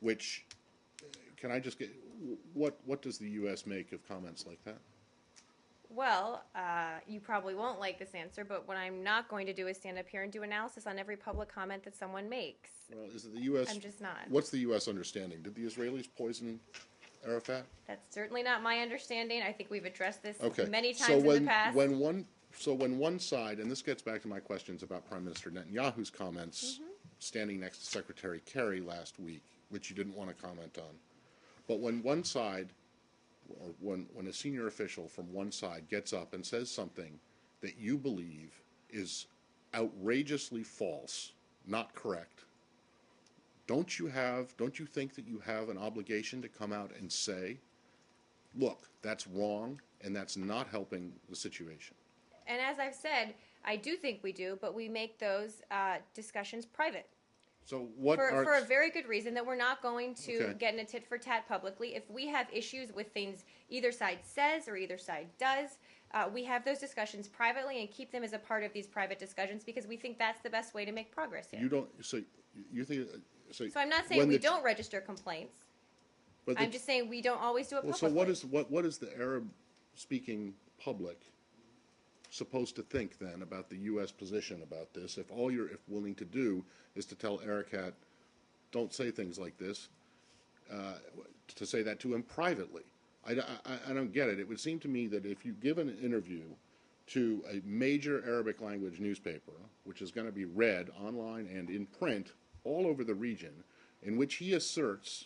Which, can I just get what does the U.S. make of comments like that? Well, you probably won't like this answer, but what I'm not going to do is stand up here and do analysis on every public comment that someone makes. Well, is it the U.S. I'm just not. What's the U.S. understanding? Did the Israelis poison Arafat? That's certainly not my understanding. I think we've addressed this Okay. many So times when, in the past. when one side, and this gets back to my questions about Prime Minister Netanyahu's comments standing next to Secretary Kerry last week, which you didn't want to comment on. But when one side, or when a senior official from one side gets up and says something that you believe is outrageously false, not correct, don't you think that you have an obligation to come out and say, look, that's wrong and that's not helping the situation? And as I've said, I do think we do, but we make those discussions private. So what For a very good reason, that we're not going to Okay. get in a tit for tat publicly. If we have issues with things either side says or either side does, we have those discussions privately and keep them as a part of these private discussions because we think that's the best way to make progress here. you don't, so you think, So I'm not saying when we the- don't register complaints. but the- I'm just saying we don't always do it well, publicly. so what is the Arab-speaking public supposed to think then about the U.S. position about this? If all you're willing to do is to tell Arakat, don't say things like this, to say that to him privately, I don't get it. It would seem to me that if you give an interview to a major Arabic language newspaper, which is going to be read online and in print all over the region, in which he asserts,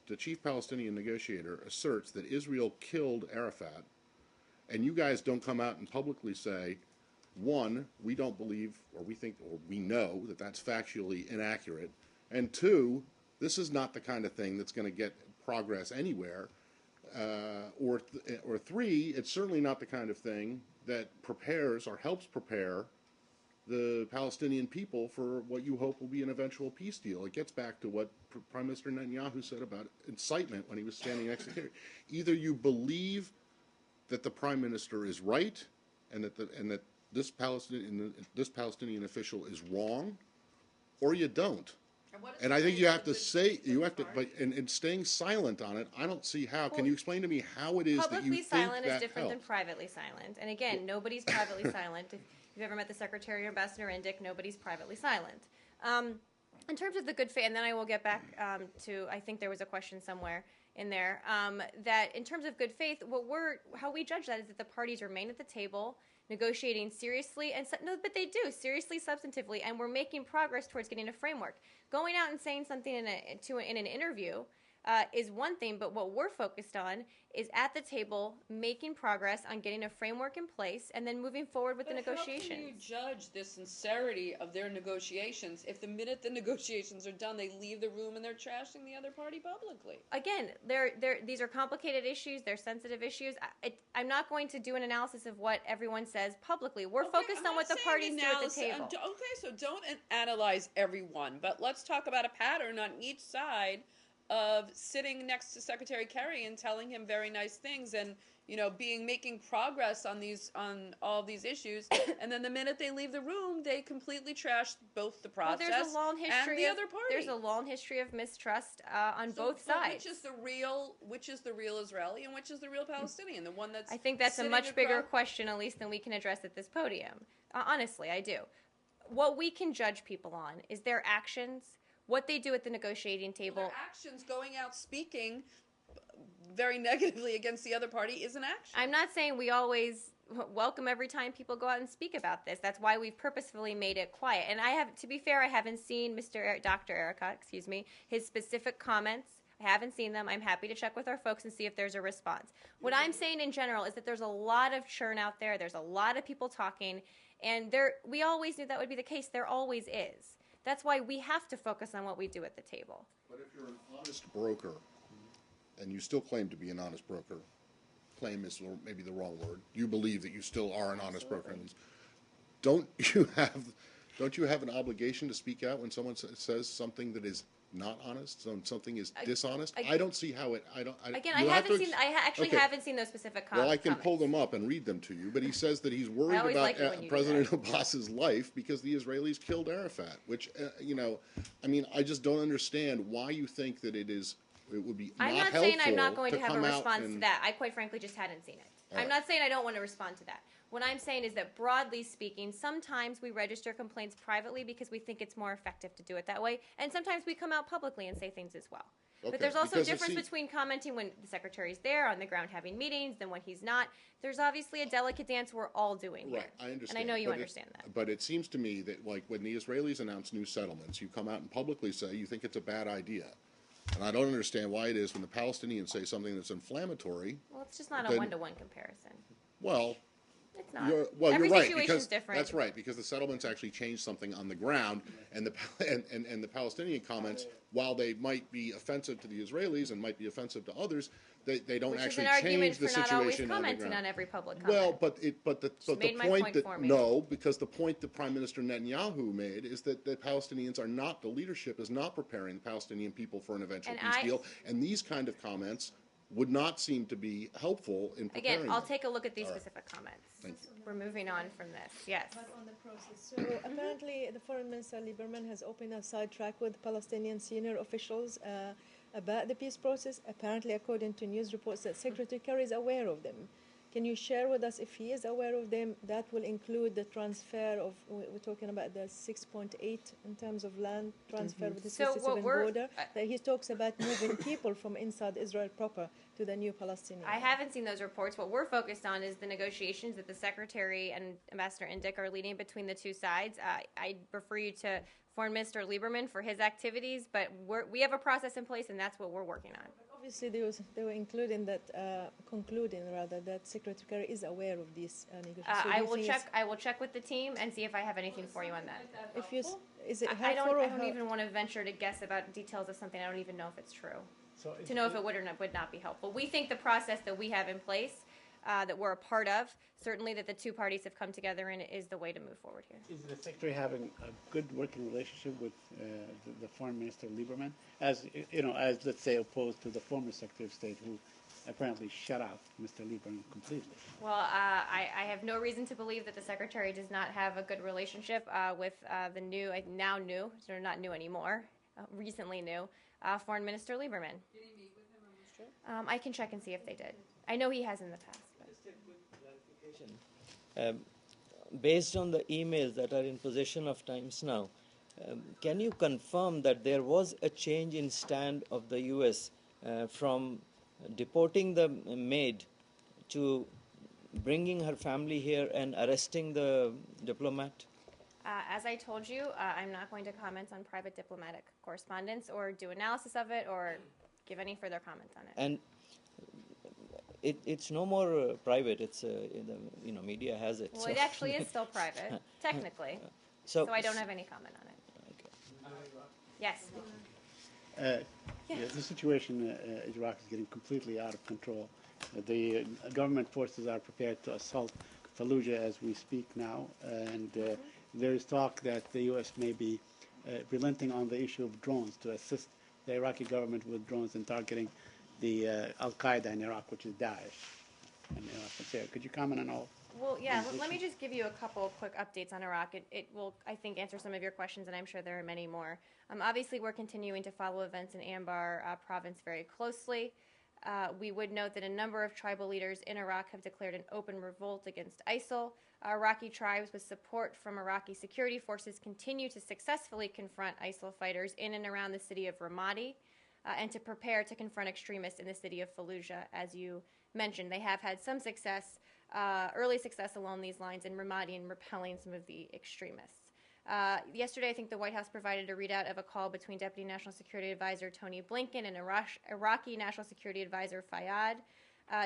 the chief Palestinian negotiator asserts that Israel killed Arafat, and you guys don't come out and publicly say, one, we don't believe, or we think, or we know that that's factually inaccurate, and two, this is not the kind of thing that's going to get progress anywhere, or three, it's certainly not the kind of thing that prepares or helps prepare the Palestinian people for what you hope will be an eventual peace deal. It gets back to what Prime Minister Netanyahu said about incitement when he was standing next to Kerry. Either you believe that the Prime Minister is right and that this Palestinian official is wrong, or you don't. And I think you have to say, but in staying silent on it, I don't see how. Can you explain to me how it is that you Publicly think silent is that different than helps? privately silent. And again, nobody's privately silent. If you've ever met the Secretary or Ambassador Indyk, nobody's privately silent. In terms of the good faith, and then I will get back to, I think there was a question somewhere in there, that in terms of good faith, how we judge that is that the parties remain at the table, negotiating seriously, but they do, seriously, substantively, and we're making progress towards getting a framework. Going out and saying something in an interview is one thing, but what we're focused on is at the table making progress on getting a framework in place and then moving forward with the negotiations. How can you judge the sincerity of their negotiations if the minute the negotiations are done, they leave the room and they're trashing the other party publicly? Again, these are complicated issues. They're sensitive issues. I'm not going to do an analysis of what everyone says publicly. We're focused on what the parties do at the table. Okay, so don't analyze everyone, but let's talk about a pattern on each side of sitting next to Secretary Kerry and telling him very nice things and making progress on all these issues, and then the minute they leave the room, they completely trash both the process there's a long history and the other party. There's a long history of mistrust on both sides. Which is the real Israeli and which is the real Palestinian? The one that's I think that's a sitting much bigger across- question, at least, than we can address at this podium. Honestly, I do. What we can judge people on is their actions, What they do at the negotiating table. Their actions, going out speaking very negatively against the other party, is an action. I'm not saying we always welcome every time people go out and speak about this. That's why we've purposefully made it quiet. And I have, to be fair, I haven't seen Dr. Erica, his specific comments. I haven't seen them. I'm happy to check with our folks and see if there's a response. What I'm saying in general is that there's a lot of churn out there. There's a lot of people talking, and we always knew that would be the case. There always is. That's why we have to focus on what we do at the table. But if you're an honest broker, and you still claim to be an honest broker, claim is maybe the wrong word. You believe that you still are an honest broker. Don't you have an obligation to speak out when someone says something that is not honest, something is dishonest? I don't see how it. Again, I haven't seen those specific comments. Well, I can pull them up and read them to you. But he says that he's worried about President Abbas's life because the Israelis killed Arafat. Which I just don't understand why you think that it would be. I'm not saying I'm not going to have a response to that. I quite frankly just hadn't seen it. I'm not saying I don't want to respond to that. What I'm saying is that broadly speaking, sometimes we register complaints privately because we think it's more effective to do it that way, and sometimes we come out publicly and say things as well. Okay, but there's also a difference between commenting when the secretary's there on the ground having meetings than when he's not. There's obviously a delicate dance we're all doing here. Right, I understand. And I know you understand that. But it seems to me that, like, when the Israelis announce new settlements, you come out and publicly say you think it's a bad idea. And I don't understand why it is when the Palestinians say something that's inflammatory. Well, it's just not a one-to-one comparison. Well, it's not. You're right, because different. that's right, because the settlements actually changed something on the ground, and the Palestinian comments, while they might be offensive to the Israelis and might be offensive to others, they don't actually change the situation on the ground. Which is an argument for not always commenting on every public comment. Well, but the point that because the point that Prime Minister Netanyahu made is that the Palestinians are not, the leadership is not preparing the Palestinian people for an eventual peace deal, and these kind of comments would not seem to be helpful in preparing. Again, I'll take a look at these specific comments. We're moving on from this. Yes. But on the process. So apparently, the Foreign Minister Lieberman has opened a sidetrack with Palestinian senior officials about the peace process. Apparently, according to news reports, that Secretary Kerry is aware of them. Can you share with us if he is aware of them? That will include the transfer of, we're talking about the 6.8 in terms of land transfer with the 67 border. That he talks about moving people from inside Israel proper to the new Palestinian. I haven't seen those reports. What we're focused on is the negotiations that the Secretary and Ambassador Indyk are leading between the two sides. I refer you to Foreign Minister Lieberman for his activities, but we have a process in place, and that's what we're working on. Obviously, they were including that, concluding rather, that Secretary Kerry is aware of these negotiations. I will check with the team and see if I have anything for you on that. If you, is it I don't even want to venture to guess about details of something. I don't even know if it's true. To know if it would not be helpful. We think the process that we have in place, that we're a part of, certainly that the two parties have come together in, is the way to move forward here. Is the Secretary having a good working relationship with the Foreign Minister Lieberman, as let's say opposed to the former Secretary of State, who apparently shut out Mr. Lieberman completely? Well, I have no reason to believe that the Secretary does not have a good relationship with the new, not new anymore, recently new, Foreign Minister Lieberman. Did he meet with him on this trip? I can check and see if they did. I know he has in the past. Just a quick clarification. Based on the emails that are in possession of Times Now, can you confirm that there was a change in stand of the U.S. From deporting the maid to bringing her family here and arresting the diplomat? As I told you, I'm not going to comment on private diplomatic correspondence or do analysis of it or give any further comments on it. And it's no more private. It's the media has it. Well, it actually is still private, technically. So I don't have any comment on it. Okay. Yes. The situation in Iraq is getting completely out of control. The government forces are prepared to assault Fallujah as we speak now, and there is talk that the U.S. may be relenting on the issue of drones to assist the Iraqi government with drones and targeting the Al-Qaeda in Iraq, which is Daesh. And, could you comment on all? Well, yeah, let me just give you a couple quick updates on Iraq. It will, I think, answer some of your questions, and I'm sure there are many more. Obviously, we're continuing to follow events in Anbar province very closely. We would note that a number of tribal leaders in Iraq have declared an open revolt against ISIL. Iraqi tribes with support from Iraqi security forces continue to successfully confront ISIL fighters in and around the city of Ramadi and to prepare to confront extremists in the city of Fallujah. As you mentioned, they have had some success, early success along these lines in Ramadi in repelling some of the extremists. Yesterday, I think the White House provided a readout of a call between Deputy National Security Advisor Tony Blinken and Iraqi National Security Advisor Fayyad.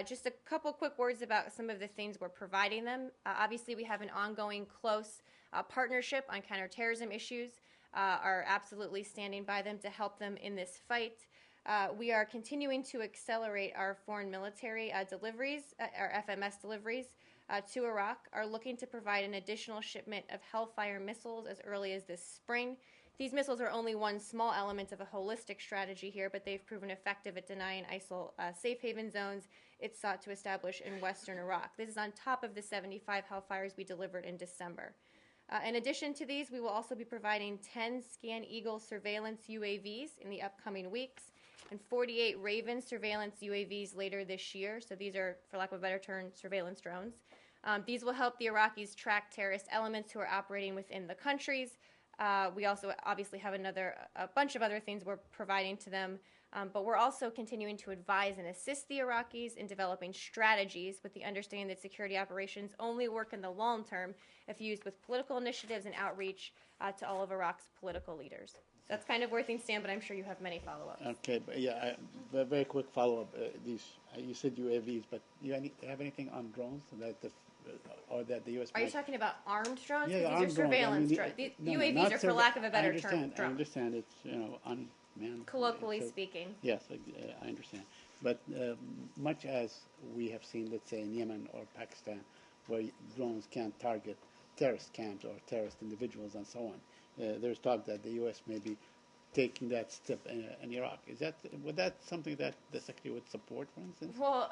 Just a couple quick words about some of the things we're providing them. Obviously, we have an ongoing close partnership on counterterrorism issues, are absolutely standing by them to help them in this fight. We are continuing to accelerate our foreign military deliveries, our FMS deliveries, to Iraq, are looking to provide an additional shipment of Hellfire missiles as early as this spring. These missiles are only one small element of a holistic strategy here, but they've proven effective at denying ISIL safe haven zones it sought to establish in western Iraq. This is on top of the 75 Hellfires we delivered in December. In addition to these, we will also be providing 10 Scan Eagle surveillance UAVs in the upcoming weeks and 48 Raven surveillance UAVs later this year. So these are, for lack of a better term, surveillance drones. These will help the Iraqis track terrorist elements who are operating within the countries. We also obviously have a bunch of other things we're providing to them, but we're also continuing to advise and assist the Iraqis in developing strategies with the understanding that security operations only work in the long term if used with political initiatives and outreach to all of Iraq's political leaders. That's kind of where things stand, but I'm sure you have many follow-ups. Okay, but yeah, very quick follow-up. These you said UAVs, but you have anything on drones that the U.S. Are you talking about armed drones? Yeah, Because these are surveillance drones. UAVs are, for lack of a better term, drones. I understand it's unmanned. Colloquially speaking. Yes, I understand. But much as we have seen, let's say in Yemen or Pakistan, where drones can't target terrorist camps or terrorist individuals and so on, there's talk that the U.S. may be taking that step in Iraq. Would that something that the Secretary would support, for instance? Well,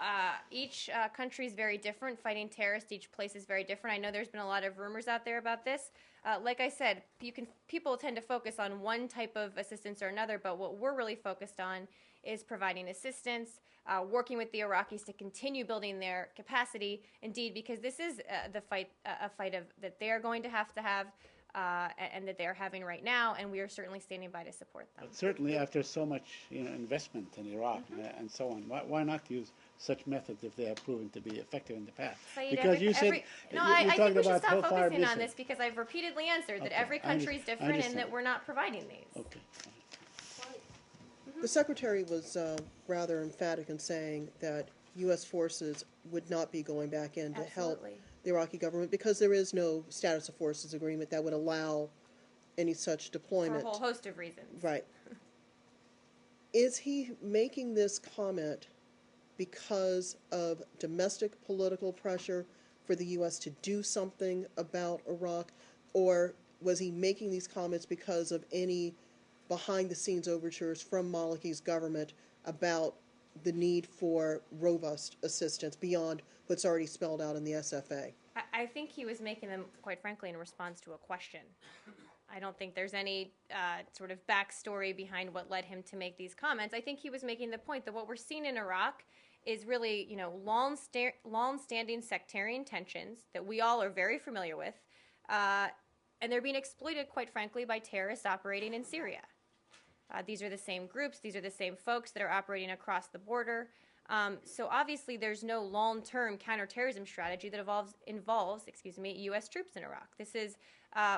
each country is very different. Fighting terrorists, each place is very different. I know there's been a lot of rumors out there about this. Like I said, people tend to focus on one type of assistance or another, but what we're really focused on is providing assistance, working with the Iraqis to continue building their capacity. Indeed, because this is a fight that they are going to have. And that they're having right now, and we are certainly standing by to support them. But certainly, after so much investment in Iraq and so on, why not use such methods if they have proven to be effective in the past? Saeed, because you said I think we should stop focusing on this because I've repeatedly answered that every country is different and that we're not providing these. Okay. The Secretary was rather emphatic in saying that U.S. forces would not be going back in to help the Iraqi government because there is no status of forces agreement that would allow any such deployment. For a whole host of reasons. Right. Is he making this comment because of domestic political pressure for the U.S. to do something about Iraq, or was he making these comments because of any behind-the-scenes overtures from Maliki's government about the need for robust assistance beyond what's already spelled out in the SFA? I think he was making them, quite frankly, in response to a question. I don't think there's any sort of backstory behind what led him to make these comments. I think he was making the point that what we're seeing in Iraq is really, long-standing sectarian tensions that we all are very familiar with, and they're being exploited, quite frankly, by terrorists operating in Syria. These are the same groups. These are the same folks that are operating across the border. So obviously there's no long-term counterterrorism strategy that involves U.S. troops in Iraq. This is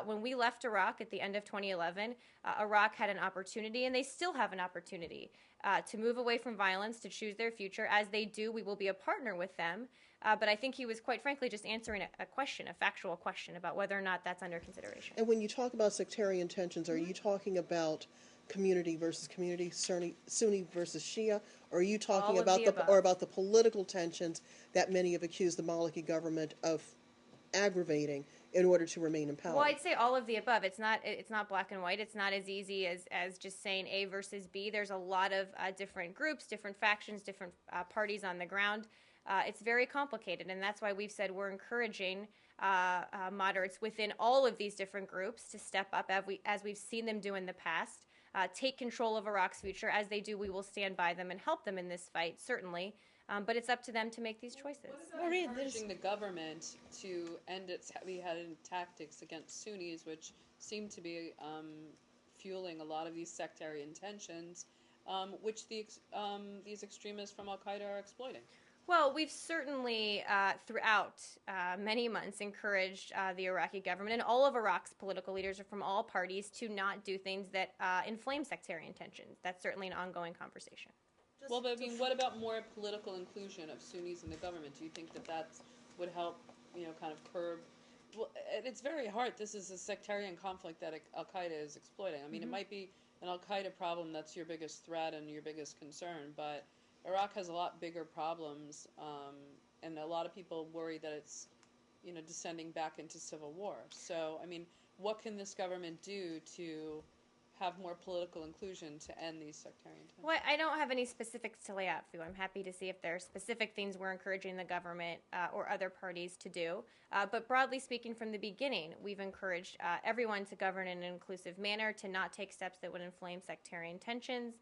when we left Iraq at the end of 2011, Iraq had an opportunity, and they still have an opportunity, to move away from violence, to choose their future. As they do, we will be a partner with them. But I think he was, quite frankly, just answering a question, a factual question about whether or not that's under consideration. And when you talk about sectarian tensions, are you talking about community versus community, Sunni versus Shia, or are you talking about the political tensions that many have accused the Maliki government of aggravating in order to remain in power? Well, I'd say all of the above. It's not black and white. It's not as easy as just saying A versus B. There's a lot of different groups, different factions, different parties on the ground. It's very complicated, and that's why we've said we're encouraging moderates within all of these different groups to step up as we've seen them do in the past. take control of Iraq's future. As they do, we will stand by them and help them in this fight, certainly. But it's up to them to make these choices. What about encouraging the government to end its heavy-handed tactics against Sunnis, which seem to be fueling a lot of these sectarian tensions, which these extremists from Al-Qaeda are exploiting? Well, we've certainly, throughout many months, encouraged the Iraqi government and all of Iraq's political leaders from all parties to not do things that inflame sectarian tensions. That's certainly an ongoing conversation. Well, but I mean, what about more political inclusion of Sunnis in the government? Do you think that would help, kind of curb? Well, it's very hard. This is a sectarian conflict that Al-Qaeda is exploiting. I mean, It might be an Al-Qaeda problem that's your biggest threat and your biggest concern, but Iraq has a lot bigger problems, and a lot of people worry that it's, descending back into civil war. So, I mean, what can this government do to have more political inclusion to end these sectarian tensions? Well, I don't have any specifics to lay out for you. I'm happy to see if there are specific things we're encouraging the government or other parties to do. But broadly speaking, from the beginning, we've encouraged everyone to govern in an inclusive manner, to not take steps that would inflame sectarian tensions.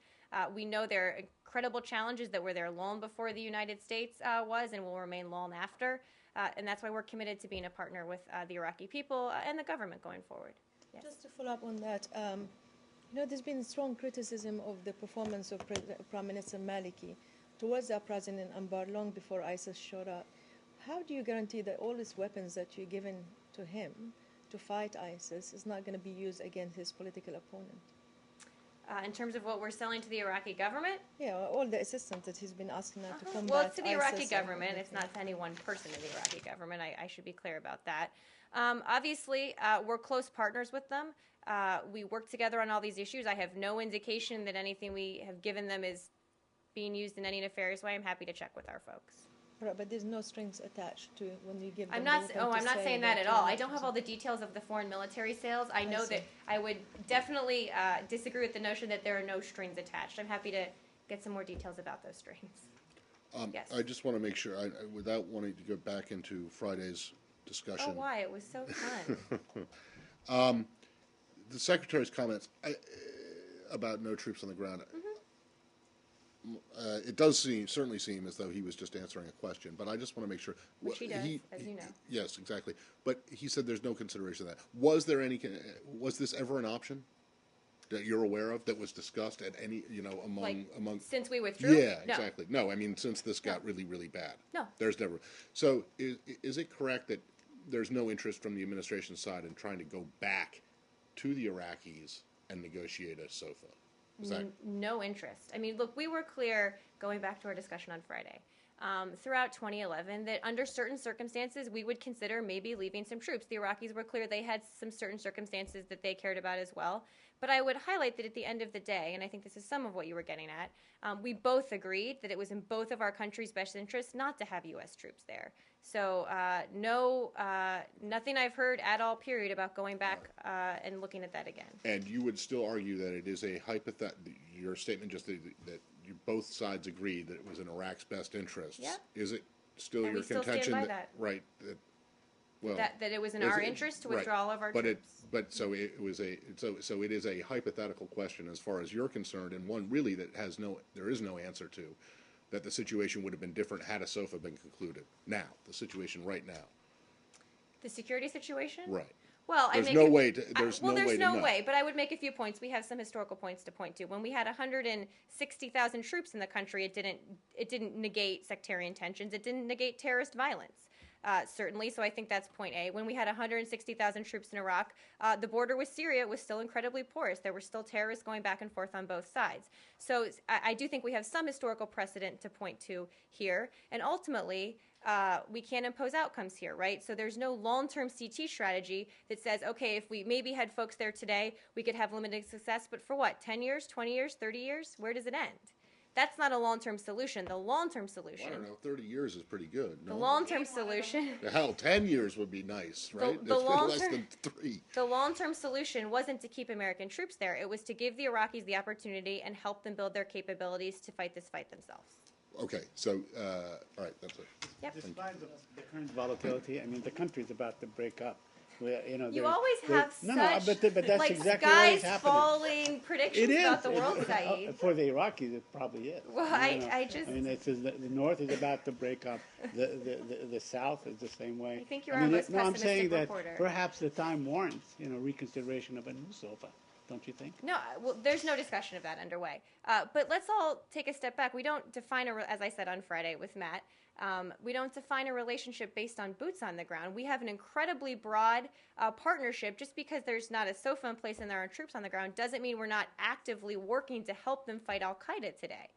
We know there are incredible challenges that were there long before the United States was and will remain long after. And that's why we're committed to being a partner with the Iraqi people and the government going forward. Yes. Just to follow up on that, there's been strong criticism of the performance of Prime Minister Maliki towards the President Anbar long before ISIS showed up. How do you guarantee that all these weapons that you're giving to him to fight ISIS is not going to be used against his political opponent? In terms of what we're selling to the Iraqi government? Yeah, all the assistance that he's been asking them to combat Well, it's to the Iraqi ISIS government. It's not to any one person in the Iraqi government. I should be clear about that. Obviously, we're close partners with them. We work together on all these issues. I have no indication that anything we have given them is being used in any nefarious way. I'm happy to check with our folks. Right, but there's no strings attached to when you give them. I'm not saying that at all. I don't have all the details of the foreign military sales. I know that I would definitely disagree with the notion that there are no strings attached. I'm happy to get some more details about those strings. Yes. I just want to make sure, without wanting to go back into Friday's discussion. Oh, why? It was so fun. The Secretary's comments about no troops on the ground. It does certainly seem as though he was just answering a question, but I just want to make sure. Which he does, as you know. Yes, exactly. But he said there's no consideration of that. Was this ever an option that you're aware of that was discussed at any, among since we withdrew? Yeah, exactly. No, I mean since this got really, really bad. No. There's never. So is it correct that there's no interest from the administration side in trying to go back to the Iraqis and negotiate a SOFA? No interest. I mean, look, we were clear, going back to our discussion on Friday, throughout 2011, that under certain circumstances, we would consider maybe leaving some troops. The Iraqis were clear they had some certain circumstances that they cared about as well. But I would highlight that at the end of the day, and I think this is some of what you were getting at, we both agreed that it was in both of our countries' best interests not to have U.S. troops there. So nothing I've heard at all, period, about going back and looking at that again. And you would still argue that it is a hypothetical, your statement just that both sides agreed that it was in Iraq's best interests. Yeah. Is it still And your we still contention stand by that. Right. That it was in our interest to withdraw all of our troops. So it is a hypothetical question as far as you're concerned, and one really that there is no answer to, that the situation would have been different had a SOFA been concluded. Now, the situation right now. The security situation? Right. Well, there's no way to know. But I would make a few points. We have some historical points to point to. When we had 160,000 troops in the country, it didn't negate sectarian tensions. It didn't negate terrorist violence. Certainly, so I think that's point A. When we had 160,000 troops in Iraq, the border with Syria was still incredibly porous. There were still terrorists going back and forth on both sides. So I do think we have some historical precedent to point to here. And ultimately, we can't impose outcomes here, right? So there's no long-term CT strategy that says, okay, if we maybe had folks there today, we could have limited success. But for what, 10 years, 20 years, 30 years? Where does it end? That's not a long-term solution. The long-term solution. I don't know. 30 years is pretty good. No? The long-term solution. Hell, 10 years would be nice, right? The less than 3. The long-term solution wasn't to keep American troops there. It was to give the Iraqis the opportunity and help them build their capabilities to fight this fight themselves. Okay, so all right, that's it. Yep. Despite the current volatility, I mean, the country is about to break up. You know, You always have no, such but that's like exactly what is skies happening. falling predictions It is about the world, Saeed. for the Iraqis. It probably is. Well, You know, I just I mean, the North is about to break up. The South is the same way. I think you're our most no, I'm pessimistic saying that reporter. perhaps the time warrants, reconsideration of a new SOFA. Don't you think? No, well, there's no discussion of that underway. But let's all take a step back. We don't define as I said on Friday with Matt, we don't define a relationship based on boots on the ground. We have an incredibly broad partnership. Just because there's not a SOFA in place and there aren't troops on the ground doesn't mean we're not actively working to help them fight Al-Qaeda today.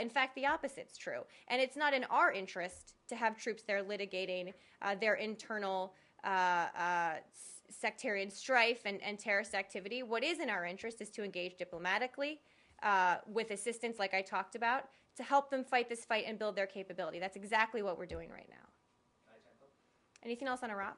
In fact, the opposite's true. And it's not in our interest to have troops there litigating their internal sectarian strife and terrorist activity. What is in our interest is to engage diplomatically with assistance, like I talked about, to help them fight this fight and build their capability. That's exactly what we're doing right now. Anything else on Iraq?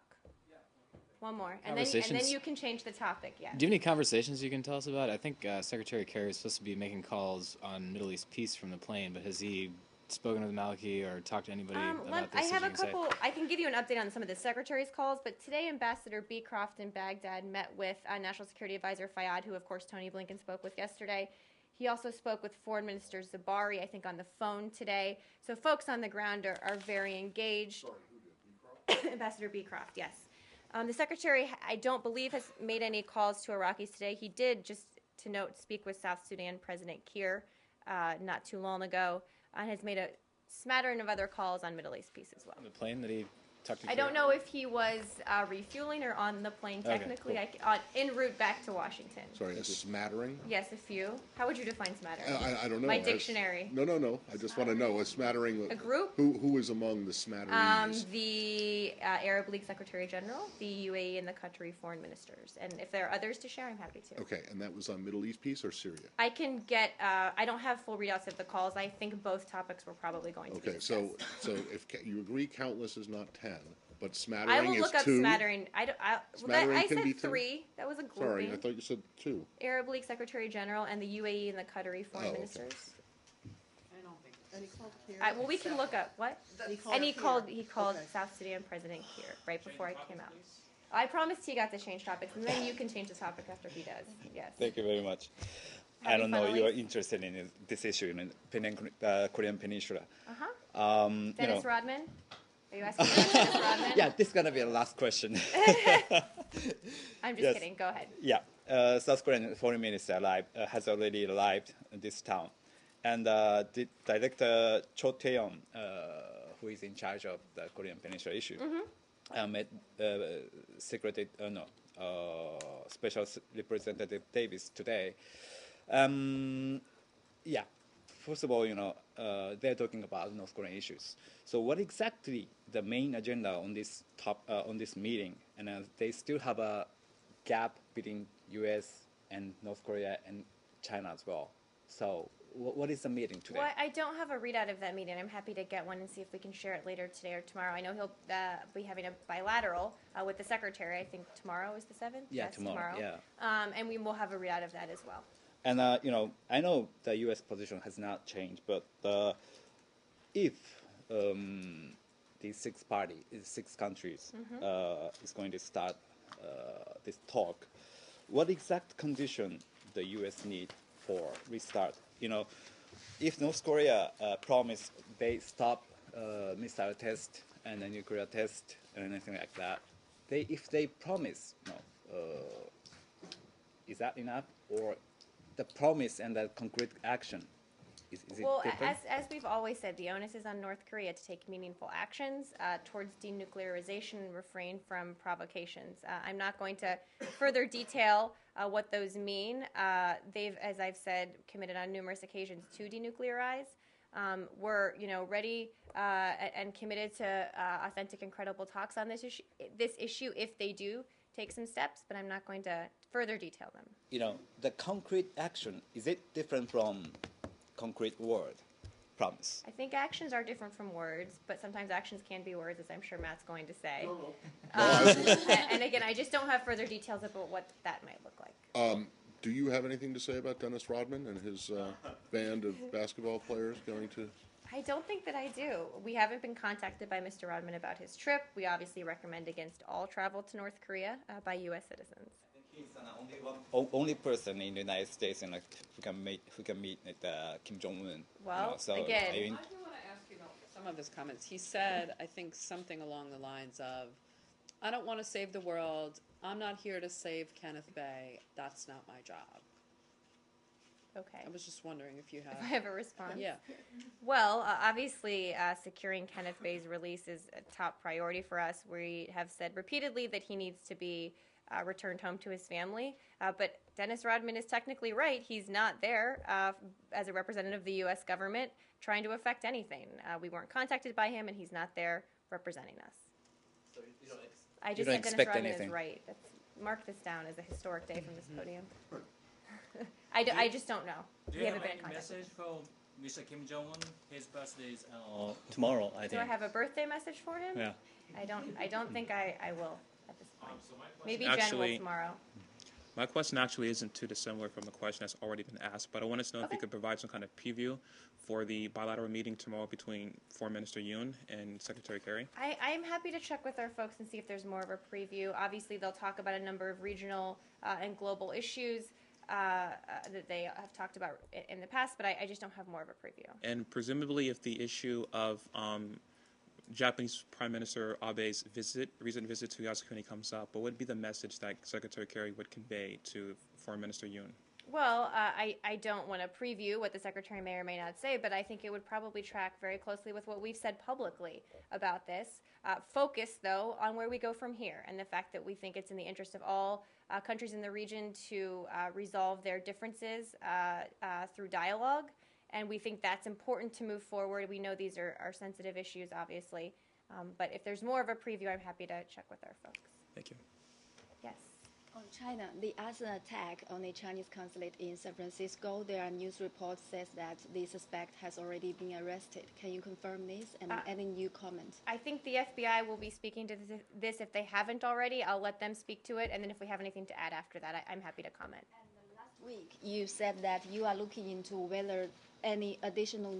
One more, and then you can change the topic. Yeah. Do you have any conversations you can tell us about? I think Secretary Kerry is supposed to be making calls on Middle East peace from the plane, but has he spoken with Maliki or talked to anybody about this? I have a couple. I can give you an update on some of the secretary's calls, but today Ambassador Beecroft in Baghdad met with National Security Advisor Fayyad, who of course Tony Blinken spoke with yesterday. He also spoke with Foreign Minister Zabari, I think, on the phone today. So folks on the ground are very engaged. Sorry, who did? Beecroft? Ambassador Beecroft, yes. The secretary, I don't believe, has made any calls to Iraqis today. He did, just to note, speak with South Sudan President Kiir not too long ago, and has made a smattering of other calls on Middle East peace as well. On the plane that he talked to I don't know if he was refueling or on the plane technically, Okay, cool. en route back to Washington. Sorry, a smattering? Yes, a few. How would you define smattering? I don't know. My dictionary. No. I just want to know a smattering. A group? Who is among the smatterees? The Arab League Secretary General, the UAE, and the Qatari foreign ministers. And if there are others to share, I'm happy to. Okay, and that was on Middle East peace or Syria? I can get. I don't have full readouts of the calls. I think both topics were probably going to be Okay, discussed. so if you agree, countless is not 10, but I smattering will is look up 2. smattering. Smattering I can said be 2. 3. That was a grouping. Sorry, I thought you said 2. Arab League Secretary General and the UAE and the Qatari foreign okay. ministers. And he called Kiir. Well, we can look up what. And He called South Sudan President Kiir right before I came out. I promised he got to change topics, and then you can change the topic after he does. Yes. Thank you very much. Happy I don't know, fun you are release. interested in this issue in Korean Peninsula. Dennis Rodman. Are you asking about Dennis Rodman? Yeah, this is going to be the last question. I'm just Yes. kidding. Go ahead. Yeah, South Korean foreign minister has already arrived in this town. And the director Cho Tae-yong, who is in charge of the Korean Peninsula issue, met Special Representative Davis today. Yeah, first of all, they're talking about North Korean issues. So what exactly the main agenda on this meeting? And they still have a gap between U.S. and North Korea and China as well. So what is the meeting today? Well, I don't have a readout of that meeting. I'm happy to get one and see if we can share it later today or tomorrow. I know he'll be having a bilateral with the secretary. I think tomorrow is the 7th. Yeah, yes, tomorrow. Yeah. And we will have a readout of that as well. And I know the U.S. position has not changed, but if these 6 countries is going to start this talk, what exact condition the U.S. need for restart? If North Korea promise they stop missile test and a nuclear test and anything like that, if they promise, is that enough? Or the promise and the concrete action, is it different? As we've always said, the onus is on North Korea to take meaningful actions towards denuclearization and refrain from provocations. I'm not going to further detail what those mean. They've, as I've said, committed on numerous occasions to denuclearize. We're ready and committed to authentic and credible talks on this issue if they do take some steps, but I'm not going to further detail them. The concrete action, is it different from concrete word promise? I think actions are different from words, but sometimes actions can be words, as I'm sure Matt's going to say. And again, I just don't have further details about what that might look like. Do you have anything to say about Dennis Rodman and his band of basketball players going to I don't think that I do. We haven't been contacted by Mr. Rodman about his trip. We obviously recommend against all travel to North Korea by U.S. citizens. He's the only person in the United States who can meet Kim Jong Un. Well, so again, I do want to ask you about some of his comments. He said, I think, something along the lines of, "I don't want to save the world. I'm not here to save Kenneth Bay. That's not my job." Okay. I was just wondering if you have. If I have a response. Yeah. Well, obviously, securing Kenneth Bay's release is a top priority for us. We have said repeatedly that he needs to be returned home to his family. But Dennis Rodman is technically right. He's not there as a representative of the U.S. government trying to affect anything. We weren't contacted by him, and he's not there representing us. So you don't I just said Dennis Rodman is right. Mark this down as a historic day from this podium. I just don't know. Do we you haven't have been in any contact. message for Mr. Kim Jong-un? His birthday is tomorrow, I Do think. I have a birthday message for him? Yeah. I don't think I will at this point. Maybe Actually- Jen will tomorrow. My question actually isn't too dissimilar from a question that's already been asked, but I wanted to know if you could provide some kind of preview for the bilateral meeting tomorrow between Foreign Minister Yoon and Secretary Kerry. I'm happy to check with our folks and see if there's more of a preview. Obviously, they'll talk about a number of regional and global issues that they have talked about in the past, but I just don't have more of a preview. And presumably, if the issue of Japanese Prime Minister Abe's recent visit to Yasukuni comes up, what would be the message that Secretary Kerry would convey to Foreign Minister Yoon? Well, I don't want to preview what the Secretary may or may not say, but I think it would probably track very closely with what we've said publicly about this. Focus, though, on where we go from here and the fact that we think it's in the interest of all countries in the region to resolve their differences through dialogue. And we think that's important to move forward. We know these are sensitive issues, obviously. But if there's more of a preview, I'm happy to check with our folks. Thank you. Yes. On China, the arson attack on the Chinese consulate in San Francisco, there are news reports says that the suspect has already been arrested. Can you confirm this and any new comments? I think the FBI will be speaking to this if they haven't already. I'll let them speak to it, and then if we have anything to add after that, I'm happy to comment. Last week, you said that you are looking into whether any additional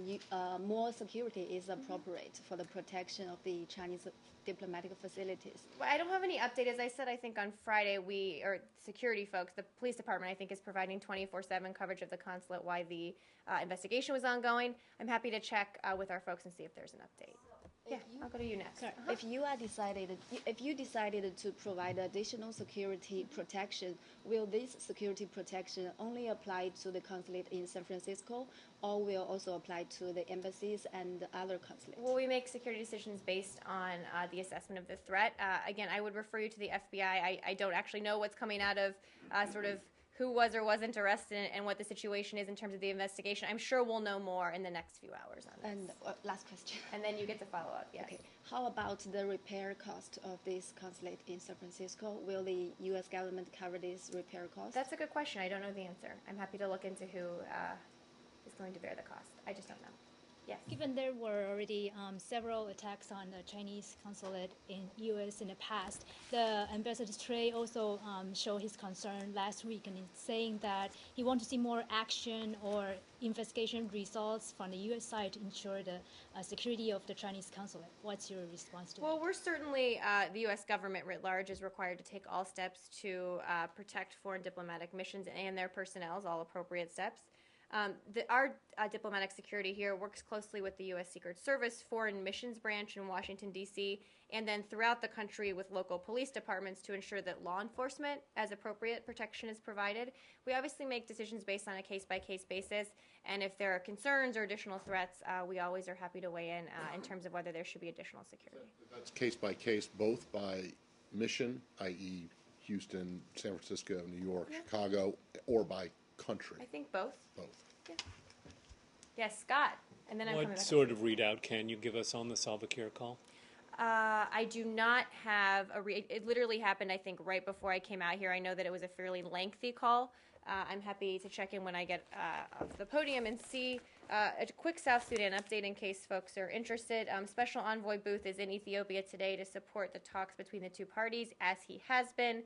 more security is appropriate for the protection of the Chinese diplomatic facilities. Well, I don't have any update. As I said, I think on Friday security folks, the police department, I think, is providing 24/7 coverage of the consulate while the investigation was ongoing. I'm happy to check with our folks and see if there's an update. Yeah, I'll go to you next. If you decided to provide additional security protection, will this security protection only apply to the consulate in San Francisco, or will also apply to the embassies and other consulates? Well, we make security decisions based on the assessment of the threat. Again, I would refer you to the FBI. I don't actually know what's coming out of sort of who was or wasn't arrested and what the situation is in terms of the investigation. I'm sure we'll know more in the next few hours on this. And last question. And then you get to follow up, yes. Okay. How about the repair cost of this consulate in San Francisco? Will the U.S. government cover this repair cost? That's a good question. I don't know the answer. I'm happy to look into who is going to bear the cost. I just don't know. Yes. Given there were already several attacks on the Chinese consulate in U.S. in the past, the Ambassador Trey also showed his concern last week and saying that he wants to see more action or investigation results from the U.S. side to ensure the security of the Chinese consulate. What's your response to that? Well, we're certainly, the U.S. government writ large is required to take all steps to protect foreign diplomatic missions and their personnel, all appropriate steps. Our diplomatic security here works closely with the U.S. Secret Service Foreign Missions Branch in Washington, D.C., and then throughout the country with local police departments to ensure that law enforcement, as appropriate, protection is provided. We obviously make decisions based on a case-by-case basis, and if there are concerns or additional threats, we always are happy to weigh in terms of whether there should be additional security. That's case-by-case, both by mission, i.e. Houston, San Francisco, New York, Chicago, or by country? I think both. Both. Yeah. Yes, Scott. And then I'm coming What back sort of readout can you give us on the Salva Kiir call? I do not have it literally happened, I think, right before I came out here. I know that it was a fairly lengthy call. I'm happy to check in when I get off the podium and see a quick South Sudan update in case folks are interested. Special Envoy Booth is in Ethiopia today to support the talks between the two parties, as he has been.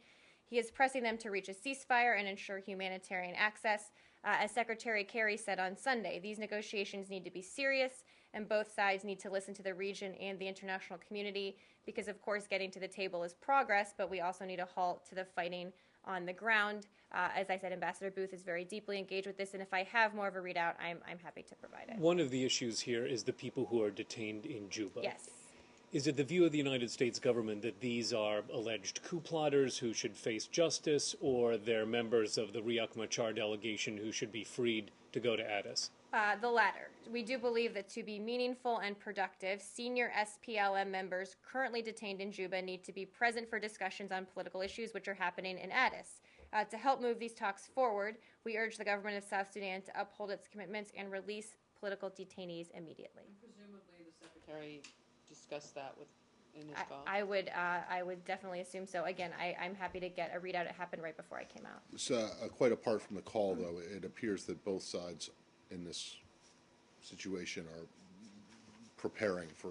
He is pressing them to reach a ceasefire and ensure humanitarian access. As Secretary Kerry said on Sunday, these negotiations need to be serious and both sides need to listen to the region and the international community because, of course, getting to the table is progress, but we also need a halt to the fighting on the ground. As I said, Ambassador Booth is very deeply engaged with this, and if I have more of a readout, I'm happy to provide it. One of the issues here is the people who are detained in Juba. Yes. Is it the view of the United States government that these are alleged coup plotters who should face justice, or they're members of the Riek Machar delegation who should be freed to go to Addis? The latter. We do believe that to be meaningful and productive, senior SPLM members currently detained in Juba need to be present for discussions on political issues which are happening in Addis. To help move these talks forward, we urge the government of South Sudan to uphold its commitments and release political detainees immediately. Presumably the Secretary discussed that in his call. I would definitely assume so. Again, I'm happy to get a readout. It happened right before I came out. So, quite apart from the call, though, it appears that both sides in this situation are preparing for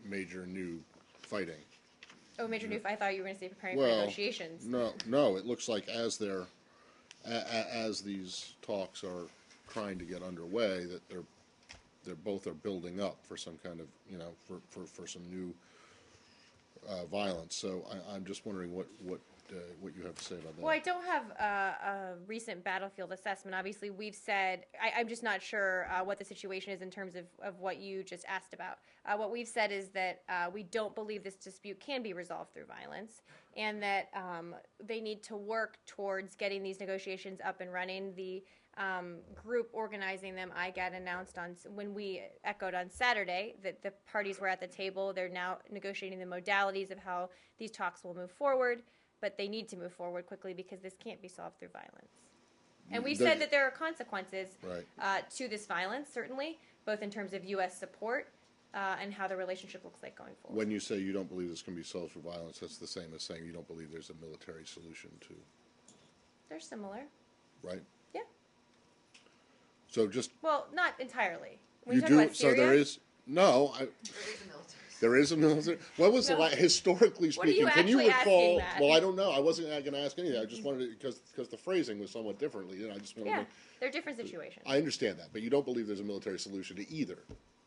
major new fighting. Oh, Major Noof, I thought you were going to say preparing for negotiations. No, it looks like as these talks are trying to get underway, that they're both are building up for some kind of, for some new violence. So I'm just wondering what you have to say about that. Well, I don't have a recent battlefield assessment. Obviously, we've said, I'm just not sure what the situation is in terms of what you just asked about. What we've said is that we don't believe this dispute can be resolved through violence, and that they need to work towards getting these negotiations up and running. The group organizing them, IGAD, announced when we echoed on Saturday that the parties were at the table. They're now negotiating the modalities of how these talks will move forward. But they need to move forward quickly because this can't be solved through violence. And we said that there are consequences to this violence, certainly, both in terms of U.S. support and how the relationship looks like going forward. When you say you don't believe this can be solved through violence, that's the same as saying you don't believe there's a military solution to. They're similar. Right? Yeah. So just. Well, not entirely. When you do. So there is. No. There is a military. What was the historically speaking? Can you recall? Well, I don't know. I wasn't going to ask anything. I just wanted to, because the phrasing was somewhat differently. I just wanted to. They're different situations. I understand that, but you don't believe there's a military solution to either.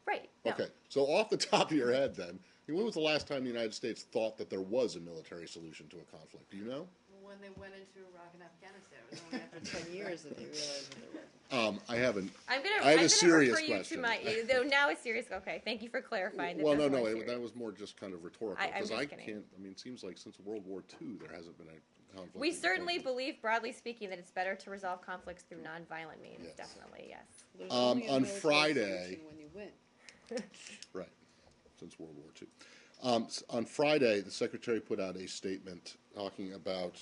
Right. No. Okay. So off the top of your head, then, when was the last time the United States thought that there was a military solution to a conflict? Do you know? When they went into Iraq and Afghanistan, it was only after 10 years that they realized that there wasn't. I haven't. I'm I have a serious refer you question. to my. Though now it's serious. Okay, thank you for clarifying. Well, no, that was more just kind of rhetorical because I kidding. can't. I mean, it seems like since World War II, there hasn't been a conflict. We certainly believe, broadly speaking, that it's better to resolve conflicts through nonviolent means. Yes. Definitely, yes. On Friday. When you win. Right, since World War II. On Friday, the Secretary put out a statement talking about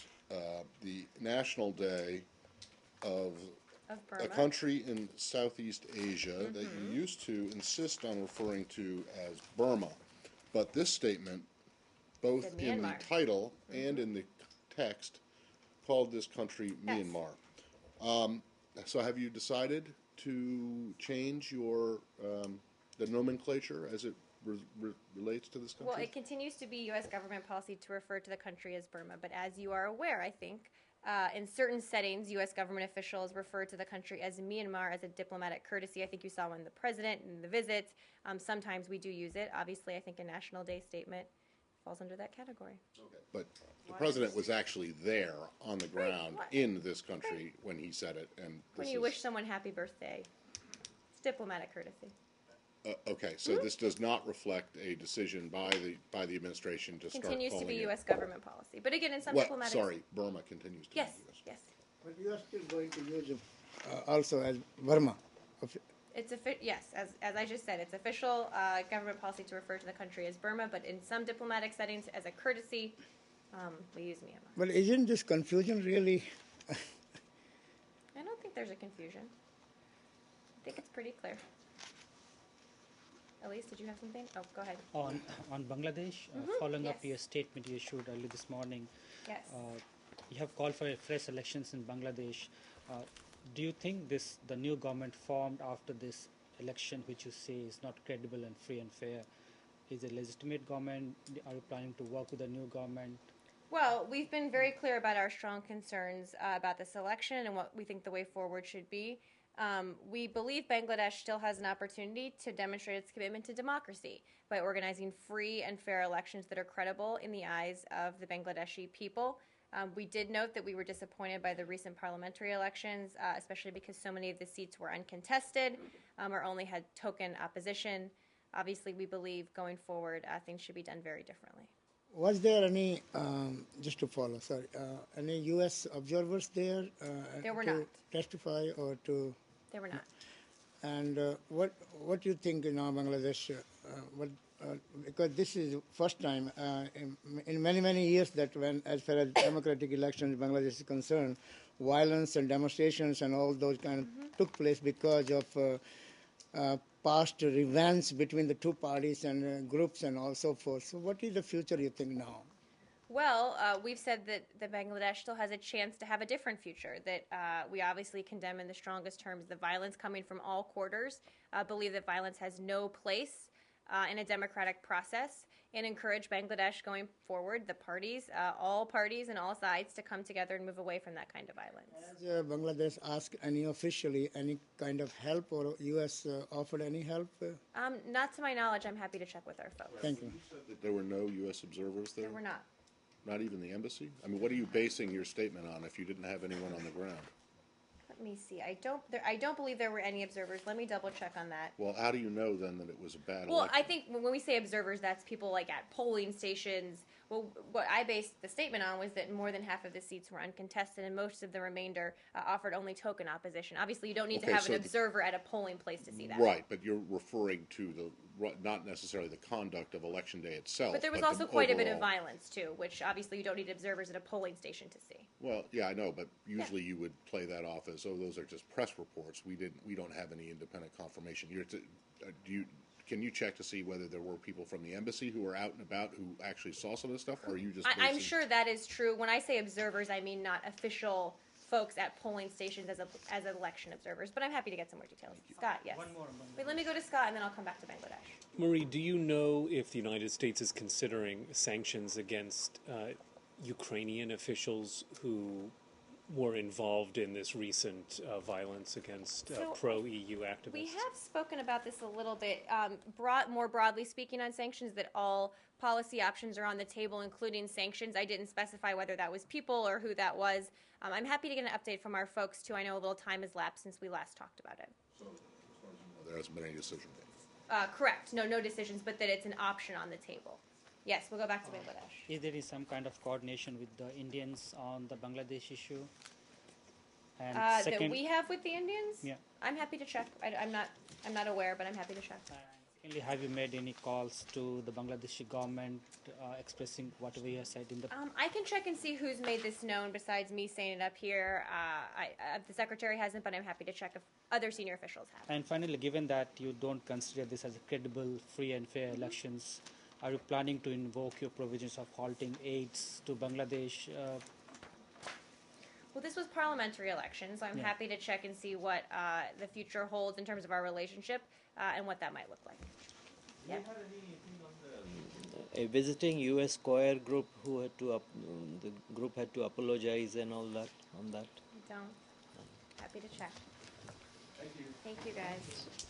the National Day of a country in Southeast Asia that you used to insist on referring to as Burma. But this statement, both in the title and in the text, called this country Myanmar. So have you decided to change your the nomenclature as it relates to this country? Well, it continues to be U.S. government policy to refer to the country as Burma, but as you are aware, I think, in certain settings, U.S. government officials refer to the country as Myanmar as a diplomatic courtesy. I think you saw when the president and the visits. Sometimes we do use it. Obviously, I think a National Day statement falls under that category. Okay. But the president was actually there on the ground in this country when he said it. And when you wish someone happy birthday, it's diplomatic courtesy. Okay, so this does not reflect a decision by the administration to start continues calling to be it. U.S. government policy, but again, in some diplomatic. Sorry, Burma continues to. Yes, be US. yes. But you are still going to use it also as Burma. It's yes, as I just said, it's official government policy to refer to the country as Burma, but in some diplomatic settings, as a courtesy, we use Myanmar. But isn't this confusion really? I don't think there's a confusion. I think it's pretty clear. Elise, did you have something? Oh, go ahead. On Bangladesh, following up your statement you issued early this morning, yes. You have called for fresh elections in Bangladesh. Do you think the new government formed after this election, which you say is not credible and free and fair, is a legitimate government? Are you planning to work with a new government? Well, we've been very clear about our strong concerns about this election and what we think the way forward should be. We believe Bangladesh still has an opportunity to demonstrate its commitment to democracy by organizing free and fair elections that are credible in the eyes of the Bangladeshi people. We did note that we were disappointed by the recent parliamentary elections, especially because so many of the seats were uncontested or only had token opposition. Obviously, we believe going forward things should be done very differently. Was there any, just to follow, sorry, any U.S. observers there? There were to not. testify or to? There were not. And what do you think in Bangladesh? Because this is the first time in many years that when, as far as democratic elections in Bangladesh is concerned, violence and demonstrations and all those kind of took place because of past revenge between the two parties and groups and all so forth. So what is the future you think now? Well, we've said that Bangladesh still has a chance to have a different future, that we obviously condemn in the strongest terms the violence coming from all quarters, believe that violence has no place in a democratic process, and encourage Bangladesh going forward, the parties, all parties and all sides, to come together and move away from that kind of violence. Has Bangladesh asked any officially any kind of help, or U.S. Offered any help? Not to my knowledge. I'm happy to check with our folks. Thank you. You said that there were no U.S. observers there? There were not. Not even the embassy? I mean, what are you basing your statement on if you didn't have anyone on the ground? Let me see. I don't believe there were any observers. Let me double check on that. Well, how do you know then that it was a bad Well, election? I think when we say observers, that's people like at polling stations. Well, what I based the statement on was that more than half of the seats were uncontested, and most of the remainder offered only token opposition. Obviously, you don't need to have an observer at a polling place to see that. Right, but you're referring to not necessarily the conduct of Election Day itself. But there was also quite a bit of violence, too, which obviously you don't need observers at a polling station to see. Well, yeah, I know, but usually you would play that off as, oh, those are just press reports. We don't have any independent confirmation. Can you check to see whether there were people from the embassy who were out and about who actually saw some of this stuff, or are you just? I'm sure that is true. When I say observers, I mean not official folks at polling stations as election observers. But I'm happy to get some more details. Scott, yes. One more. Wait, let me go to Scott, and then I'll come back to Bangladesh. Marie, do you know if the United States is considering sanctions against Ukrainian officials who were involved in this recent violence against pro-EU activists? We have spoken about this a little bit. More broadly speaking on sanctions, that all policy options are on the table, including sanctions. I didn't specify whether that was people or who that was. I'm happy to get an update from our folks, too. I know a little time has lapsed since we last talked about it. So, as far as you know, there hasn't been any decision made. Correct. No decisions, but that it's an option on the table. Yes, we'll go back to Bangladesh. Is there some kind of coordination with the Indians on the Bangladesh issue? And That we have with the Indians? Yeah. I'm happy to check. I'm not aware, but I'm happy to check. Secondly, have you made any calls to the Bangladeshi government expressing whatever you have said in the? I can check and see who's made this known besides me saying it up here. The secretary hasn't, but I'm happy to check if other senior officials have. And finally, given that you don't consider this as a credible, free and fair elections, are you planning to invoke your provisions of halting aids to Bangladesh? Well, this was parliamentary elections, so I'm happy to check and see what the future holds in terms of our relationship and what that might look like. Yeah. A visiting U.S. choir group who had to the group had to apologize and all that on that. Don't. Happy to check. Thank you. Thank you, guys.